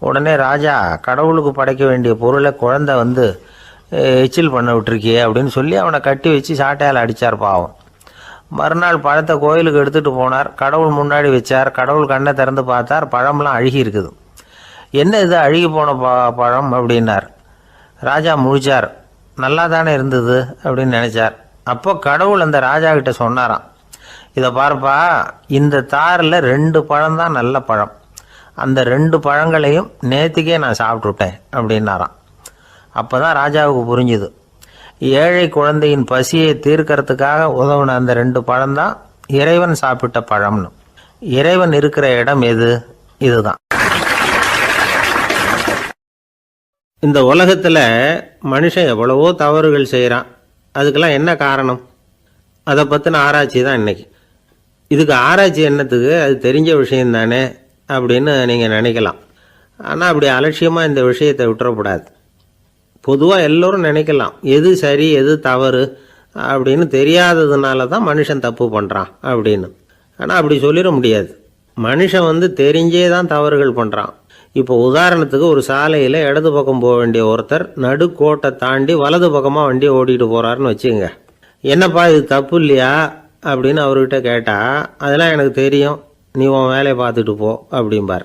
உடனே ராஜா, கடவுளுக்கு படைக்க வேண்டிய பொருளை குழந்தை எச்சில் பண்ண விட்டுருக்கியே அப்படின்னு சொல்லி அவனை கட்டி வச்சு சாட்டையால் அடித்தார் பாவம். மறுநாள் பழத்தை கோயிலுக்கு எடுத்துகிட்டு போனார். கடவுள் முன்னாடி வச்சார். கடவுள் கண்ணை திறந்து பார்த்தார், பழம்லாம் அழுகி இருக்குது. என்ன இது அழுகி போன பழம் அப்படின்னார். ராஜா முழிச்சார். நல்லா தானே இருந்தது அப்படின்னு நினச்சார். அப்போ கடவுள் அந்த ராஜா கிட்ட சொன்னாராம், இதை பார்ப்பா, இந்த தாரில் 2 பழம் தான் நல்ல பழம். அந்த 2 பழங்களையும் நேற்றுக்கே நான் சாப்பிட்டுட்டேன் அப்படின்னாராம். அப்போ தான் ராஜாவுக்கு புரிஞ்சுது, ஏழை குழந்தையின் பசியை தீர்க்கறதுக்காக உதவுன அந்த 2 பழம்தான் இறைவன் சாப்பிட்ட பழம்னு. இறைவன் இருக்கிற இடம் எது? இதுதான். இந்த உலகத்தில் மனுஷன் எவ்வளவோ தவறுகள் செய்கிறான். அதுக்கெல்லாம் என்ன காரணம்? அதை பற்றின ஆராய்ச்சி தான் இன்றைக்கி. இதுக்கு ஆராய்ச்சி என்னத்துக்கு? அது தெரிஞ்ச விஷயம் தானே அப்படின்னு நீங்கள் நினைக்கலாம். ஆனால் அப்படி அலட்சியமாக இந்த விஷயத்தை விட்டுறக்கூடாது. பொதுவாக எல்லோரும் நினைக்கலாம், எது சரி எது தவறு அப்படின்னு தெரியாததுனால தான் மனுஷன் தப்பு பண்ணுறான் அப்படின்னு. ஆனால் அப்படி சொல்லிட முடியாது. மனுஷன் தெரிஞ்சே தான் தவறுகள் பண்ணுறான். இப்போ உதாரணத்துக்கு, ஒரு சாலையில் இடது பக்கம் போக வேண்டிய ஒருத்தர் நடுக்கோட்டை தாண்டி வலது பக்கமாக வண்டியை ஓட்டிகிட்டு போகிறாருன்னு வச்சுக்கோங்க. என்னப்பா இது தப்பு இல்லையா அப்படின்னு அவர்கிட்ட கேட்டால், அதெல்லாம் எனக்கு தெரியும், நீ உன் வேலையை பார்த்துட்டு போ அப்படிம்பார்.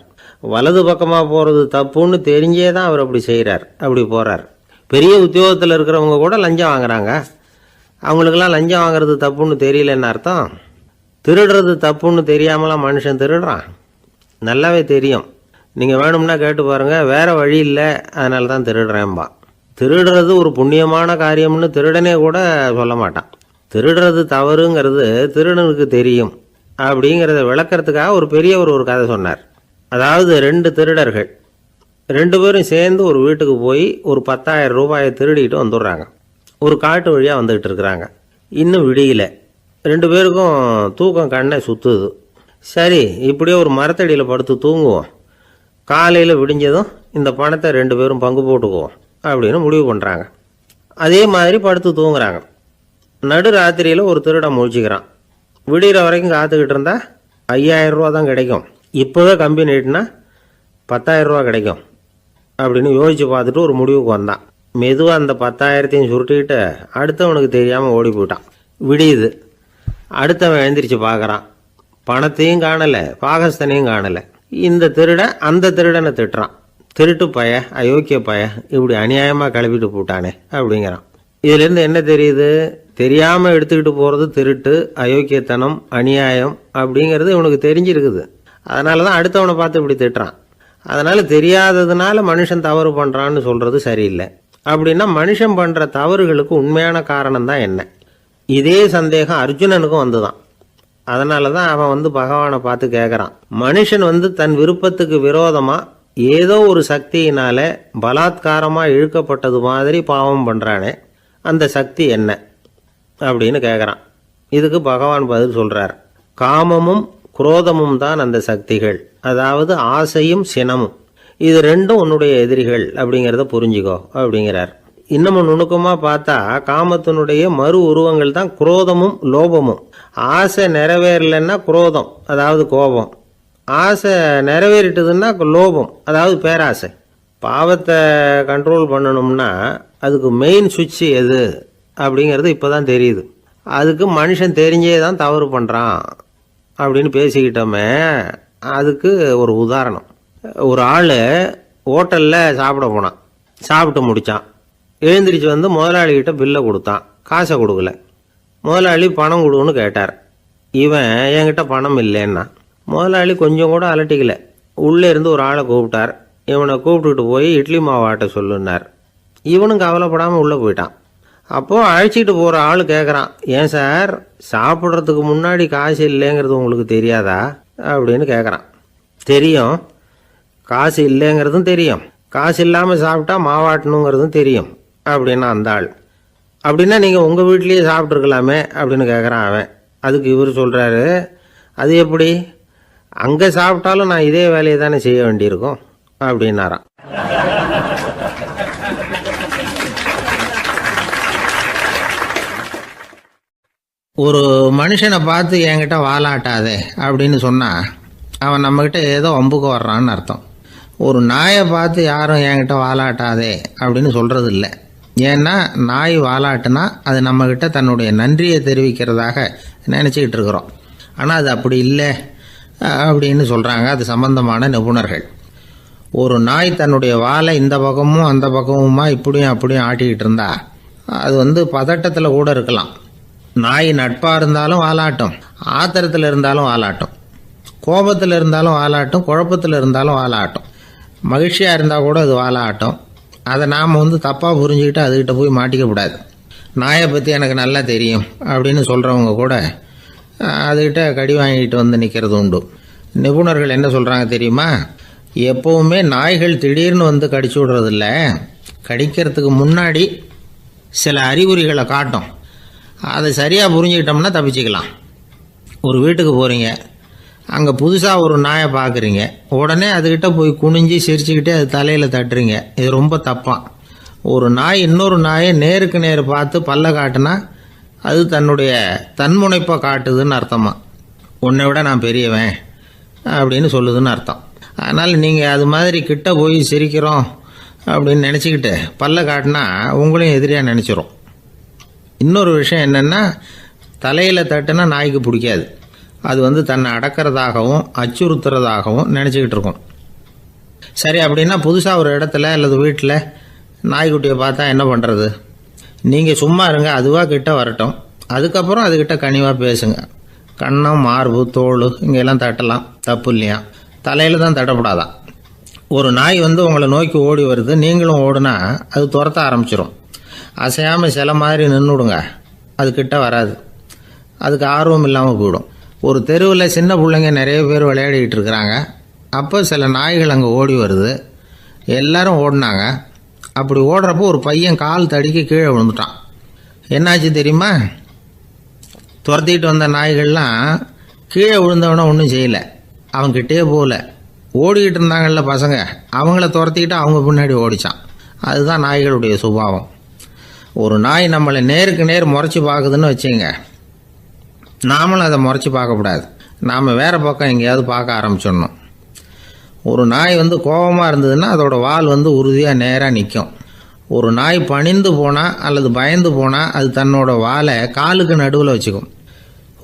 வலது பக்கமாக போகிறது தப்புன்னு தெரிஞ்சே தான் அவர் அப்படி செய்கிறார், அப்படி போகிறார். பெரிய உத்தியோகத்தில் இருக்கிறவங்க கூட லஞ்சம் வாங்குறாங்க. அவங்களுக்கெல்லாம் லஞ்சம் வாங்குறது தப்புன்னு தெரியலன்னு அர்த்தம்? திருடுறது தப்புன்னு தெரியாமலாம் மனுஷன் திருடுறான்? நல்லாவே தெரியும். நீங்கள் வேணும்னா கேட்டு பாருங்கள், வேறு வழி இல்லை அதனால தான் திருடுறேன்பா. திருடுறது ஒரு புண்ணியமான காரியம்னு திருடனே கூட சொல்ல மாட்டான். திருடுறது தவறுங்கிறது திருடனுக்கு தெரியும் அப்படிங்கிறத விளக்கிறதுக்காக ஒரு பெரியவர் ஒரு கதை சொன்னார். அதாவது 2 திருடர்கள் 2 பேரும் சேர்ந்து ஒரு வீட்டுக்கு போய் ஒரு 10,000 ரூபாயை திருடிட்டு வந்துடுறாங்க. ஒரு காட்டு வழியாக வந்துக்கிட்டு இருக்கிறாங்க. இன்னும் விடியல. 2 பேருக்கும் தூக்கம் கண்ணை சுற்றுது. சரி, இப்படியே ஒரு மரத்தடியில் படுத்து தூங்குவோம், காலையில் விடிஞ்சதும் இந்த பணத்தை 2 பேரும் பங்கு போட்டுக்குவோம் அப்படின்னு முடிவு பண்ணுறாங்க. அதே மாதிரி படுத்து தூங்குறாங்க. நடு ராத்திரியில் ஒரு திருடன் முழிச்சிக்கிறான். விடிகிற வரைக்கும் காத்துக்கிட்டு இருந்தால் 5,000 ரூபா தான் கிடைக்கும், இப்போவே கம்பி நீட்டினா 10,000 ரூபா கிடைக்கும் அப்படின்னு யோசித்து பார்த்துட்டு ஒரு முடிவுக்கு வந்தான். மெதுவாக அந்த 10,000த்தையும் சுருட்டிக்கிட்டு அடுத்தவனுக்கு தெரியாமல் ஓடி போயிட்டான். விடியுது. அடுத்தவன் எழுந்திரிச்சு பார்க்குறான். பணத்தையும் காணலை, பாகஸ்தனையும் காணலை. இந்த திருடன் அந்த திருடனை திட்டுறான், திருட்டு பய, அயோக்கிய பய, இப்படி அநியாயமாக கிளப்பிட்டு போட்டானே அப்படிங்கிறான். இதுலேருந்து என்ன தெரியுது? தெரியாமல் எடுத்துக்கிட்டு போகிறது திருட்டு, அயோக்கியத்தனம், அநியாயம் அப்படிங்கிறது இவனுக்கு தெரிஞ்சிருக்குது. அதனால தான் அடுத்தவனை பார்த்து இப்படி திட்டுறான். அதனால் தெரியாததுனால மனுஷன் தவறு பண்ணுறான்னு சொல்கிறது சரியில்லை. அப்படின்னா மனுஷன் பண்ணுற தவறுகளுக்கு உண்மையான காரணம் தான் என்ன? இதே சந்தேகம் அர்ஜுனனுக்கும் வந்துதான். அதனால தான் அவன் பகவானை பார்த்து கேட்குறான், மனுஷன் தன் விருப்பத்துக்கு விரோதமாக ஏதோ ஒரு சக்தியினால பலாத்காரமாக இழுக்கப்பட்டது மாதிரி பாவம் பண்ணுறானே, அந்த சக்தி என்ன அப்படின்னு கேட்குறான். இதுக்கு பகவான் பதில் சொல்கிறார், காமமும் குரோதமும் தான் அந்த சக்திகள், அதாவது ஆசையும் சினமும், இது ரெண்டும் உன்னுடைய எதிரிகள் அப்படிங்கிறத புரிஞ்சுக்கோ அப்படிங்கிறார். இன்னமும் நுணுக்கமாக பார்த்தா காமத்தினுடைய மறு உருவங்கள் தான் குரோதமும் லோபமும். ஆசை நிறைவேறலைன்னா குரோதம், அதாவது கோபம். ஆசை நிறைவேறிட்டதுன்னா லோபம், அதாவது பேராசை. பாவத்தை கண்ட்ரோல் பண்ணணும்னா அதுக்கு மெயின் சுவிட்ச் எது அப்படிங்கிறது இப்போ தான் தெரியுது. அதுக்கு மனுஷன் தெரிஞ்சே தான் தவறு பண்ணுறான் அப்படின்னு பேசிக்கிட்டோமே. அதுக்கு ஒரு உதாரணம், ஒரு ஆள் ஹோட்டலில் சாப்பிட போனான், சாப்பிட்டு முடித்தான், எழுந்திரிச்சு முதலாளிகிட்ட பில்லை கொடுத்தான், காசை கொடுக்கல. முதலாளி பணம் கொடுன்னு கேட்டார். இவன் என்கிட்ட பணம் இல்லைன்னா. முதலாளி கொஞ்சம் கூட அலட்டிக்கல, உள்ளே இருந்து ஒரு ஆளை கூப்பிட்டார். இவனை கூப்பிட்டுட்டு போய் இட்லி மாவாட்ட சொல்லுன்னார். இவனும் கவலைப்படாமல் உள்ளே போயிட்டான். அப்போது அழைச்சிட்டு போகிற ஆள் கேட்குறான், ஏன் சார் சாப்பிட்றதுக்கு முன்னாடி காசு இல்லைங்கிறது உங்களுக்கு தெரியாதா அப்படின்னு கேட்குறான். தெரியும், காசு இல்லைங்கிறதும் தெரியும், காசு இல்லாமல் சாப்பிட்டா மாவாட்டணுங்கிறதும் தெரியும் அப்படின்னா அந்த ஆள். அப்படின்னா நீங்கள் உங்கள் வீட்லேயே சாப்பிட்ருக்கலாமே அப்படின்னு கேட்குறான் அவன். அதுக்கு இவர் சொல்கிறாரு, அது எப்படி, அங்கே சாப்பிட்டாலும் நான் இதே வேலையை தானே செய்ய வேண்டியிருக்கும் அப்படின்னாராம். ஒரு மனுஷனை பார்த்து என்கிட்ட வாலாட்டாதே அப்படின்னு சொன்னால் அவன் நம்மக்கிட்ட ஏதோ வம்புக்கு வர்றான்னு அர்த்தம். ஒரு நாயை பார்த்து யாரும் என்கிட்ட வாலாட்டாதே அப்படின்னு சொல்கிறது இல்லை. ஏன்னா நாய் வாலாட்டுனா அது நம்மக்கிட்ட தன்னுடைய நன்றியை தெரிவிக்கிறதாக நினச்சிக்கிட்டு இருக்கிறோம். ஆனால் அது அப்படி இல்லை அப்படின்னு சொல்கிறாங்க அது சம்பந்தமான நிபுணர்கள். ஒரு நாய் தன்னுடைய வாலை இந்த பக்கமும் அந்த பக்கமுமா இப்படியும் அப்படியும் ஆட்டிக்கிட்டு இருந்தா அது பதட்டத்தில் கூட இருக்கலாம். நாய் நட்பாக இருந்தாலும் வாலாட்டும், ஆத்திரத்தில் இருந்தாலும் வாலாட்டும், கோபத்தில் இருந்தாலும் வாலாட்டும், குழப்பத்தில் இருந்தாலும் வாலாட்டும், மகிழ்ச்சியாக இருந்தால் கூட அது வாலாட்டும். அதை நாம் தப்பாக புரிஞ்சுக்கிட்டு அதுக்கிட்ட போய் மாட்டிக்கக்கூடாது. நாயை பற்றி எனக்கு நல்லா தெரியும் அப்படின்னு சொல்கிறவங்க கூட அதுக்கிட்ட கடி வாங்கிட்டு நிற்கிறது உண்டு. நிபுணர்கள் என்ன சொல்கிறாங்க தெரியுமா, எப்போவுமே நாய்கள் திடீர்னு கடிச்சு விடுறதில்ல, கடிக்கிறதுக்கு முன்னாடி சில அறிகுறிகளை காட்டும். அதை சரியாக புரிஞ்சுக்கிட்டோம்னா தப்பிச்சிக்கலாம். ஒரு வீட்டுக்கு போகிறீங்க, அங்கே புதுசாக ஒரு நாயை பார்க்குறீங்க, உடனே அதுக்கிட்ட போய் குனிஞ்சு சிரிச்சுக்கிட்டே அது தலையில் தட்டுறீங்க. இது ரொம்ப தப்பான். ஒரு நாய் இன்னொரு நாயை நேருக்கு நேர் பார்த்து பல்ல காட்டுனா அது தன்னுடைய தன்முனைப்பை காட்டுதுன்னு அர்த்தமா. உன்னை விட நான் பெரியவன் அப்படின்னு சொல்லுதுன்னு அர்த்தம். அதனால் நீங்கள் அது மாதிரி கிட்ட போய் சிரிக்கிறோம் அப்படின்னு நினச்சிக்கிட்டு பல்ல காட்டினா உங்களையும் எதிரியாக நினச்சிரும். இன்னொரு விஷயம் என்னென்னா, தலையில் தட்டுனா நாய்க்கு பிடிக்காது. அது தன்னை அடக்கிறதாகவும் அச்சுறுத்துறதாகவும் நினச்சிக்கிட்டு இருக்கும். சரி, அப்படின்னா புதுசாக ஒரு இடத்துல அல்லது வீட்டில் நாய்க்குட்டியை பார்த்தா என்ன பண்ணுறது? நீங்கள் சும்மா இருங்க, அதுவாக கிட்ட வரட்டும், அதுக்கப்புறம் அதுக்கிட்ட கனிவாக பேசுங்க. கன்னம், மார்பு, தோல் இங்கெல்லாம் தட்டலாம், தப்பு இல்லையா? தலையில் தான் தட்டப்படாதான். ஒரு நாய் உங்களை நோக்கி ஓடி வருது, நீங்களும் ஓடுனா அது துரத்த ஆரம்பிச்சிடும். அசையாமல் சில மாதிரி நின்றுடுங்க, அது கிட்ட வராது, அதுக்கு ஆர்வம் இல்லாமல் போயிடும். ஒரு தெருவில் சின்ன பிள்ளைங்க நிறைய பேர் விளையாடிக்கிட்டு இருக்கிறாங்க. அப்போ சில நாய்கள் அங்கே ஓடி வருது, எல்லாரும் ஓடினாங்க. அப்படி ஓடுறப்போ ஒரு பையன் கால் தடிக்க கீழே விழுந்துட்டான். என்னாச்சு தெரியுமா? துரத்திட்டு வந்த நாய்கள்லாம் கீழே விழுந்தவன ஒன்றும் செய்யலை, அவன்கிட்டே போகல. ஓடிக்கிட்டு இருந்தாங்கல்ல பசங்க, அவங்கள துரத்திக்கிட்டு அவங்க பின்னாடி ஓடிச்சான். அதுதான் நாய்களுடைய சுபாவம். ஒரு நாய் நம்மளை நேருக்கு நேர் முறைச்சி பார்க்குதுன்னு வச்சுங்க, நாமளும் அதை முறைச்சி பார்க்கக்கூடாது, நாம் வேறு பக்கம் எங்கேயாவது பார்க்க ஆரம்பிச்சிடணும். ஒரு நாய் கோபமாக இருந்ததுன்னா அதோட வால் உறுதியாக நேராக நிற்கும். ஒரு நாய் பணிந்து போனால் அல்லது பயந்து போனால் அது தன்னோட வாலை காலுக்கு நடுவில் வச்சுக்கும்.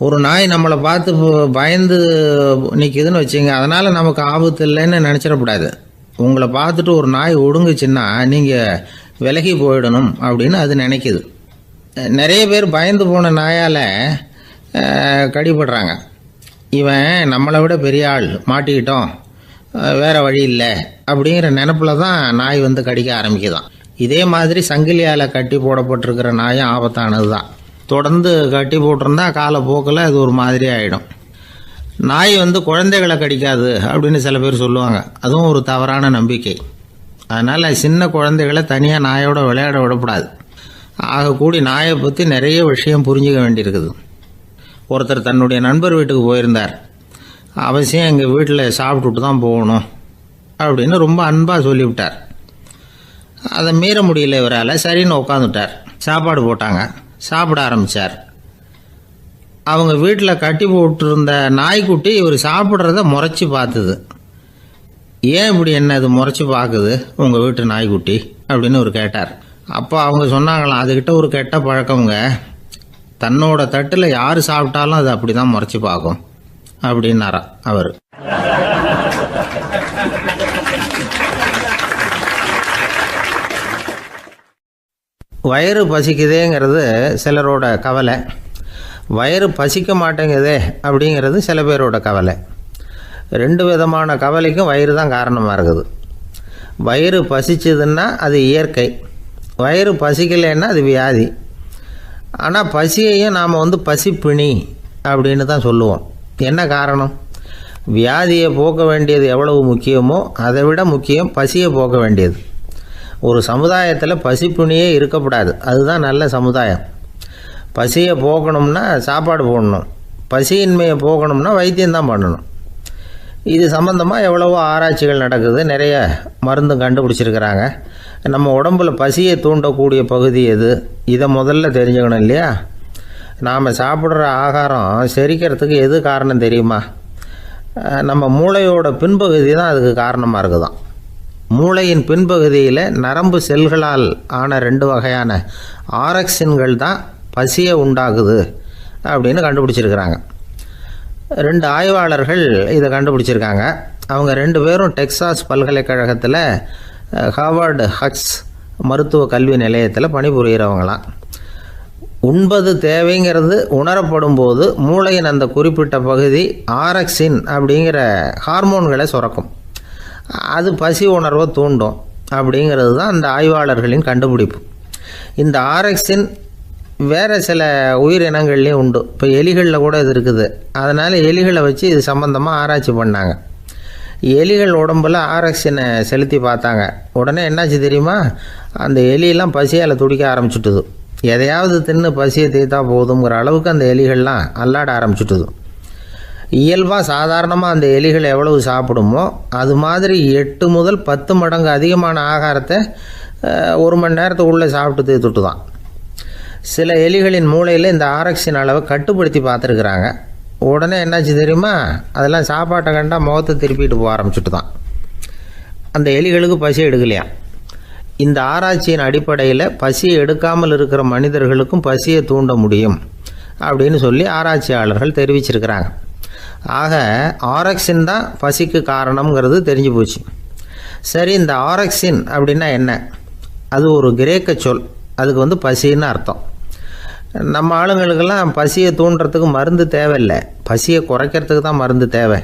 ஒரு நாய் நம்மளை பார்த்து பயந்து நிற்கிதுன்னு வச்சுங்க, அதனால் நமக்கு ஆபத்து இல்லைன்னு நினச்சிடக்கூடாது. உங்களை பார்த்துட்டு ஒரு நாய் ஒடுங்குச்சுன்னா நீங்கள் விலகி போயிடணும் அப்படின்னு அது நினைக்கிது. நிறைய பேர் பயந்து போன நாயால் கடிபடுறாங்க. இவன் நம்மளை விட பெரிய ஆள், மாட்டிக்கிட்டோம், வேறு வழி இல்லை அப்படிங்கிற நினப்பில் தான் நாய் கடிக்க ஆரம்பிக்குதான். இதே மாதிரி சங்கிலியால் கட்டி போடப்பட்டிருக்கிற நாயும் ஆபத்தானது தான். தொடர்ந்து கட்டி போட்டிருந்தா காலப்போக்கில் அது ஒரு மாதிரி ஆகிடும். நாய் குழந்தைகளை கடிக்காது அப்படின்னு சில பேர் சொல்லுவாங்க. அதுவும் ஒரு தவறான நம்பிக்கை. அதனால் சின்ன குழந்தைகளை தனியாக நாயோட விளையாட விடக்கூடாது. ஆகக்கூடி நாயை பற்றி நிறைய விஷயம் புரிஞ்சுக்க வேண்டியிருக்குது. ஒருத்தர் தன்னுடைய நண்பர் வீட்டுக்கு போயிருந்தார். அவசியம் எங்கள் வீட்டில் சாப்பிட்டுட்டு தான் போகணும் அப்படின்னு ரொம்ப அன்பாக சொல்லிவிட்டார். அதை மீற முடியல இவரால். சரின்னு உட்காந்துட்டார். சாப்பாடு போட்டாங்க. சாப்பிட ஆரம்பித்தார். அவங்க வீட்டில் கட்டி போட்டிருந்த நாய்க்குட்டி இவர் சாப்பிட்றத முறைச்சி பார்த்துது. ஏன் இப்படி என்ன இது முறைச்சி பார்க்குது உங்கள் வீட்டு நாய்க்குட்டி அப்படின்னு அவர் கேட்டார். அப்போ அவங்க சொன்னாங்களாம், அதுக்கிட்ட ஒரு கெட்ட பழக்கங்க, தன்னோட தட்டில் யார் சாப்பிட்டாலும் அது அப்படி தான் முறைச்சி பார்க்கும் அப்படின்னாரா அவர். வயிறு பசிக்குதேங்கிறது சிலரோட கவலை, வயிறு பசிக்க மாட்டேங்குதே அப்படிங்கிறது சில பேரோட கவலை. ரெண்டு விதமான கவலைக்கும் வயிறு தான் காரணமாக இருக்குது. வயிறு பசிச்சதுன்னா அது இயற்கை, வயிறு பசிக்கலைன்னா அது வியாதி. ஆனால் பசியையும் நாம் பசிப்பிணி அப்படின்னு தான் சொல்லுவோம். என்ன காரணம்? வியாதியை போக்க வேண்டியது எவ்வளவு முக்கியமோ அதை விட முக்கியம் பசியை போக்க வேண்டியது. ஒரு சமுதாயத்தில் பசிப்பிணியே இருக்கக்கூடாது. அதுதான் நல்ல சமுதாயம். பசியை போக்கணும்னா சாப்பாடு போடணும், பசியின்மையை போக்கணும்னா வைத்தியம்தான் பண்ணணும். இது சம்பந்தமாக எவ்வளவோ ஆராய்ச்சிகள் நடக்குது, நிறைய மருந்து கண்டுபிடிச்சிருக்கிறாங்க. நம்ம உடம்புல பசியை தூண்டக்கூடிய பகுதி எது, இதை முதல்ல தெரிஞ்சுக்கணும் இல்லையா? நாம் சாப்பிட்ற ஆகாரம் செரிக்கிறதுக்கு எது காரணம் தெரியுமா? நம்ம மூளையோட பின்பகுதி தான் அதுக்கு காரணமாக இருக்குதாம். மூளையின் பின்பகுதியில் நரம்பு செல்களால் ஆன 2 வகையான ஆரக்சின்கள் தான் பசியை உண்டாகுது அப்படின்னு கண்டுபிடிச்சிருக்கிறாங்க. 2 ஆய்வாளர்கள் இதை கண்டுபிடிச்சிருக்காங்க. அவங்க 2 பேரும் டெக்சாஸ் பல்கலைக்கழகத்தில் ஹார்வர்டு ஹக்ஸ் மருத்துவ கல்வி நிலையத்தில் பணிபுரிகிறவங்களாம். உண்பது தேவைங்கிறது உணரப்படும் போது மூளையின் அந்த குறிப்பிட்ட பகுதி ஆரக்சின் அப்படிங்கிற ஹார்மோன்களை சுரக்கும். அது பசி உணர்வை தூண்டும் அப்படிங்கிறது தான் அந்த ஆய்வாளர்களின் கண்டுபிடிப்பு. இந்த ஆரக்சின் வேறு சில உயிரினங்கள்லேயும் உண்டு. இப்போ எலிகளில் கூட இது இருக்குது. அதனால் எலிகளை வச்சு இது சம்மந்தமாக ஆராய்ச்சி பண்ணாங்க. எலிகள் உடம்பில் ஆரக்சினை செலுத்தி பார்த்தாங்க. உடனே என்னாச்சு தெரியுமா? அந்த எலியெல்லாம் பசியால் துடிக்க ஆரம்பிச்சுட்டுது. எதையாவது தின்னு பசியை தீர்த்தா போதுங்கிற அளவுக்கு அந்த எலிகள்லாம் அல்லாட ஆரம்பிச்சுட்டுது. இயல்பாக சாதாரணமாக அந்த எலிகள் எவ்வளவு சாப்பிடுமோ அது மாதிரி 8 முதல் 10 மடங்கு அதிகமான ஆகாரத்தை 1 மணி நேரத்துக்குள்ளே சாப்பிட்டு தீர்த்துட்டு தான். சில எலிகளின் மூளையில் இந்த ஆரக்சின் அளவை கட்டுப்படுத்தி பார்த்துருக்குறாங்க. உடனே என்னாச்சு தெரியுமா? அதெல்லாம் சாப்பாட்டை கண்டால் முகத்தை திருப்பிட்டு போக ஆரம்பிச்சுட்டு தான். அந்த எலிகளுக்கு பசி எடுக்கலையாம். இந்த ஆராய்ச்சியின் அடிப்படையில் பசியை எடுக்காமல் இருக்கிற மனிதர்களுக்கும் பசியை தூண்ட முடியும் அப்படின்னு சொல்லி ஆராய்ச்சியாளர்கள் தெரிவிச்சிருக்கிறாங்க. ஆக ஆரக்சின் தான் பசிக்கு காரணம்ங்கிறது தெரிஞ்சு போச்சு. சரி, இந்த ஆரக்சின் அப்படின்னா என்ன? அது ஒரு கிரேக்க சொல். அதுக்கு பசின்னு அர்த்தம். நம்ம ஆளுங்களுக்கெல்லாம் பசியை தூண்டுறதுக்கு மருந்து தேவையில்லை, பசியை குறைக்கிறதுக்கு தான் மருந்து தேவை.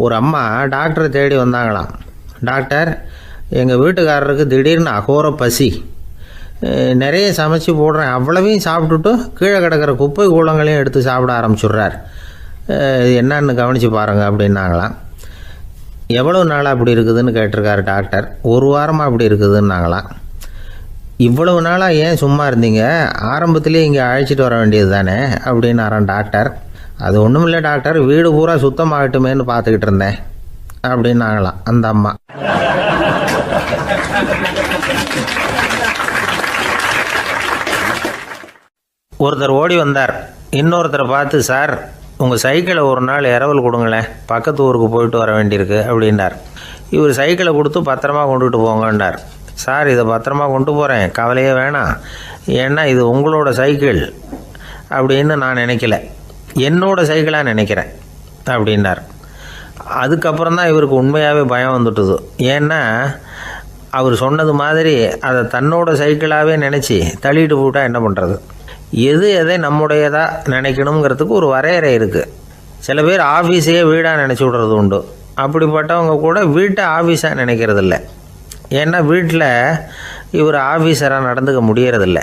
ஒரு அம்மா டாக்டரை தேடி வந்தாங்களாம். டாக்டர், எங்கள் வீட்டுக்காரருக்கு திடீர்னு அகோர பசி, நிறைய சமைச்சு போடுறேன், அவ்வளவையும் சாப்பிட்டுட்டு கீழே கிடக்கிற குப்பை கூலங்களையும் எடுத்து சாப்பிட ஆரம்பிச்சுட்றார், என்னன்னு கவனித்து பாருங்கள் அப்படின்னாங்களாம். எவ்வளோ நாளாக அப்படி இருக்குதுன்னு கேட்டிருக்காரு டாக்டர். 1 வாரமாக அப்படி இருக்குதுன்னாங்களாம். இவ்வளவு நாளாக ஏன் சும்மா இருந்தீங்க? ஆரம்பத்திலே இங்கே அழைச்சிட்டு வர வேண்டியது தானே அப்படின்னாரான் டாக்டர். அது ஒன்றும் இல்லை டாக்டர், வீடு பூரா சுத்தமாகட்டுமேன்னு பார்த்துக்கிட்டு இருந்தேன் அப்படின்னாங்களாம் அந்த அம்மா. ஒருத்தர் ஓடி வந்தார். இன்னொருத்தரை பார்த்து, சார் உங்கள் சைக்கிளை ஒரு நாள் இரவல் கொடுங்களேன், பக்கத்து ஊருக்கு போயிட்டு வர வேண்டியிருக்கு அப்படின்னார். இவர் சைக்கிளை கொடுத்து பத்திரமா கொண்டுகிட்டு போங்கன்னார். சார், இதை பத்திரமா கொண்டு போகிறேன், கவலையே வேணாம், ஏன்னா இது உங்களோட சைக்கிள் அப்படின்னு நான் நினைக்கல, என்னோட சைக்கிளாக நினைக்கிறேன் அப்படின்னார். அதுக்கப்புறம் தான் இவருக்கு உண்மையாகவே பயம் வந்துட்டுது. ஏன்னா அவர் சொன்னது மாதிரி அதை தன்னோட சைக்கிளாகவே நினச்சி தள்ளிட்டு போட்டால் என்ன பண்ணுறது? எது எதை நம்முடையதாக நினைக்கணுங்கிறதுக்கு ஒரு வரையறை இருக்குது. சில பேர் ஆஃபீஸையே வீடாக நினச்சி விடுறது உண்டு. அப்படிப்பட்டவங்க கூட வீட்டை ஆஃபீஸாக நினைக்கிறதில்ல. ஏன்னா வீட்டில் இவர் ஆஃபீஸராக நடந்துக்க முடியறதில்ல.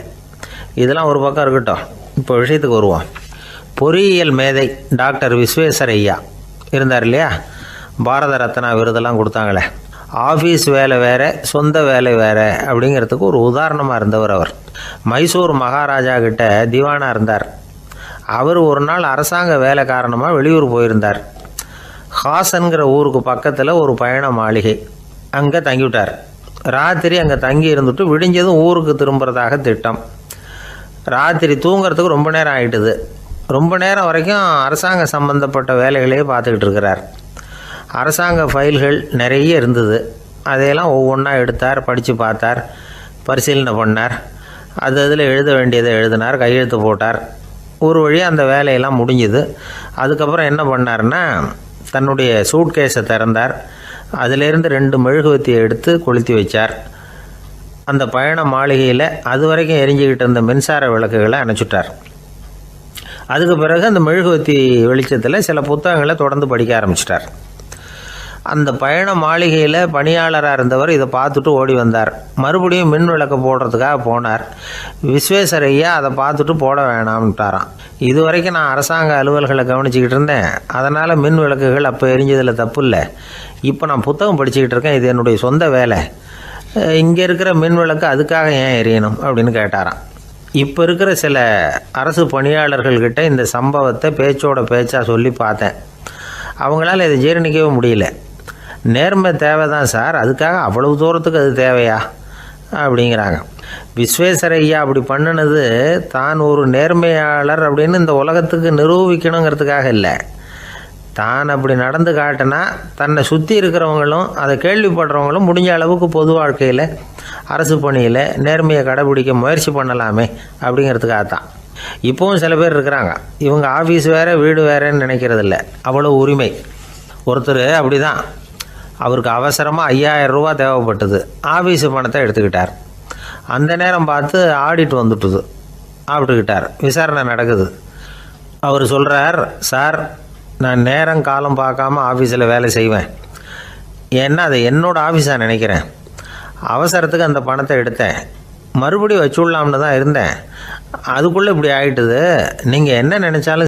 இதெல்லாம் ஒரு பக்கம் இருக்கட்டும். இப்போ விஷயத்துக்கு வருவோம். பொறியியல் மேதை டாக்டர் விஸ்வேஸ்வரய்யா இருந்தார் இல்லையா, பாரத ரத்னா விருதெல்லாம் கொடுத்தாங்களே. ஆஃபீஸ் வேலை வேறு, சொந்த வேலை வேறு அப்படிங்கிறதுக்கு ஒரு உதாரணமாக இருந்தவர் அவர். மைசூர் மகாராஜா கிட்ட திவானாக இருந்தார். அவர் ஒரு நாள் அரசாங்க வேலை காரணமாக வெளியூர் போயிருந்தார். ஹாசன்கிற ஊருக்கு பக்கத்தில் ஒரு பயண மாளிகை, அங்கே தங்கிவிட்டார். ராத்திரி அங்கே தங்கி இருந்துட்டு விடிஞ்சதும் ஊருக்கு திரும்புறதாக திட்டம். ராத்திரி தூங்கிறதுக்கு ரொம்ப நேரம் ஆகிட்டுது. ரொம்ப நேரம் வரைக்கும் அரசாங்க சம்பந்தப்பட்ட வேலைகளையே பார்த்துக்கிட்டு இருக்கிறார். அரசாங்க ஃபைல்கள் நிறைய இருந்தது. அதையெல்லாம் ஒவ்வொன்றா எடுத்தார், படித்து பார்த்தார், பரிசீலனை பண்ணார். அதில் எழுத வேண்டியதை எழுதினார், கையெழுத்து போட்டார். ஒரு வழியாக அந்த வேலையெல்லாம் முடிஞ்சுது. அதுக்கப்புறம் என்ன பண்ணார்னா, தன்னுடைய சூட்கேஸை திறந்தார். அதிலேருந்து 2 மெழுகுவத்தியை எடுத்து கொளுத்தி வச்சார். அந்த பயண மாளிகையில் அது வரைக்கும் எரிஞ்சிக்கிட்டு இருந்த மின்சார விளக்குகளை அணைச்சிட்டார். அதுக்கு பிறகு அந்த மெழுகுவத்தி வெளிச்சத்தில் சில புத்தகங்களை தொடர்ந்து படிக்க ஆரம்பிச்சிட்டார். அந்த பயண மாளிகையில் பணியாளராக இருந்தவர் இதை பார்த்துட்டு ஓடி வந்தார். மறுபடியும் மின் விளக்கு போடுறதுக்காக போனார். விஸ்வேஸ்வரய்யா அதை பார்த்துட்டு போட வேணாம்ட்டாராம். இது வரைக்கும் நான் அரசாங்க அலுவல்களை கவனிச்சிக்கிட்டு இருந்தேன், அதனால் மின் விளக்குகள் அப்போ எரிஞ்சதில் தப்பு இல்லை. இப்போ நான் புத்தகம் படிச்சுக்கிட்டு இருக்கேன், இது என்னுடைய சொந்த வேலை. இங்கே இருக்கிற மின் விளக்கு அதுக்காக ஏன் எரியணும் அப்படின்னு கேட்டாராம். இப்போ இருக்கிற சில அரசு பணியாளர்கள்கிட்ட இந்த சம்பவத்தை பேச்சோட பேச்சாக சொல்லி பார்த்தேன். அவங்களால இதை ஜீரணிக்கவே முடியல. நேர்மை தேவை தான் சார், அதுக்காக அவ்வளவு தூரத்துக்கு அது தேவையா அப்படிங்கிறாங்க. விஸ்வேஸ்வரய்யா அப்படி பண்ணினது தான் ஒரு நேர்மையாளர் அப்படின்னு இந்த உலகத்துக்கு நிரூபிக்கணுங்கிறதுக்காக இல்லை. தான் அப்படி நடந்து காட்டினா தன்னை சுற்றி இருக்கிறவங்களும் அதை கேள்விப்படுறவங்களும் முடிஞ்ச அளவுக்கு பொது வாழ்க்கையில், அரசு பணியில் நேர்மையை கடைபிடிக்க முயற்சி பண்ணலாமே அப்படிங்கிறதுக்காகத்தான். இப்போவும் சில பேர் இருக்கிறாங்க, இவங்க ஆஃபீஸ் வேறு வீடு வேறேன்னு நினைக்கிறதில்ல, அவ்வளோ உரிமை. ஒருத்தர் அப்படி தான், அவருக்கு அவசரமாக 5000 ரூபா தேவைப்பட்டது. ஆஃபீஸு பணத்தை எடுத்துக்கிட்டார். அந்த நேரம் பார்த்து ஆடிட் வந்துட்டுது. ஆப்பிட்டுக்கிட்டார். விசாரணை நடக்குது. அவர் சொல்கிறார், சார் நான் நேரம் காலம் பார்க்காம ஆஃபீஸில் வேலை செய்வேன், ஏன்னா அதை என்னோடய ஆஃபீஸாக நினைக்கிறேன். அவசரத்துக்கு அந்த பணத்தை எடுத்தேன், மறுபடியும் வச்சுடலாம்னு தான் இருந்தேன், அதுக்குள்ளே இப்படி ஆகிட்டுது. நீங்கள் என்ன நினச்சாலும்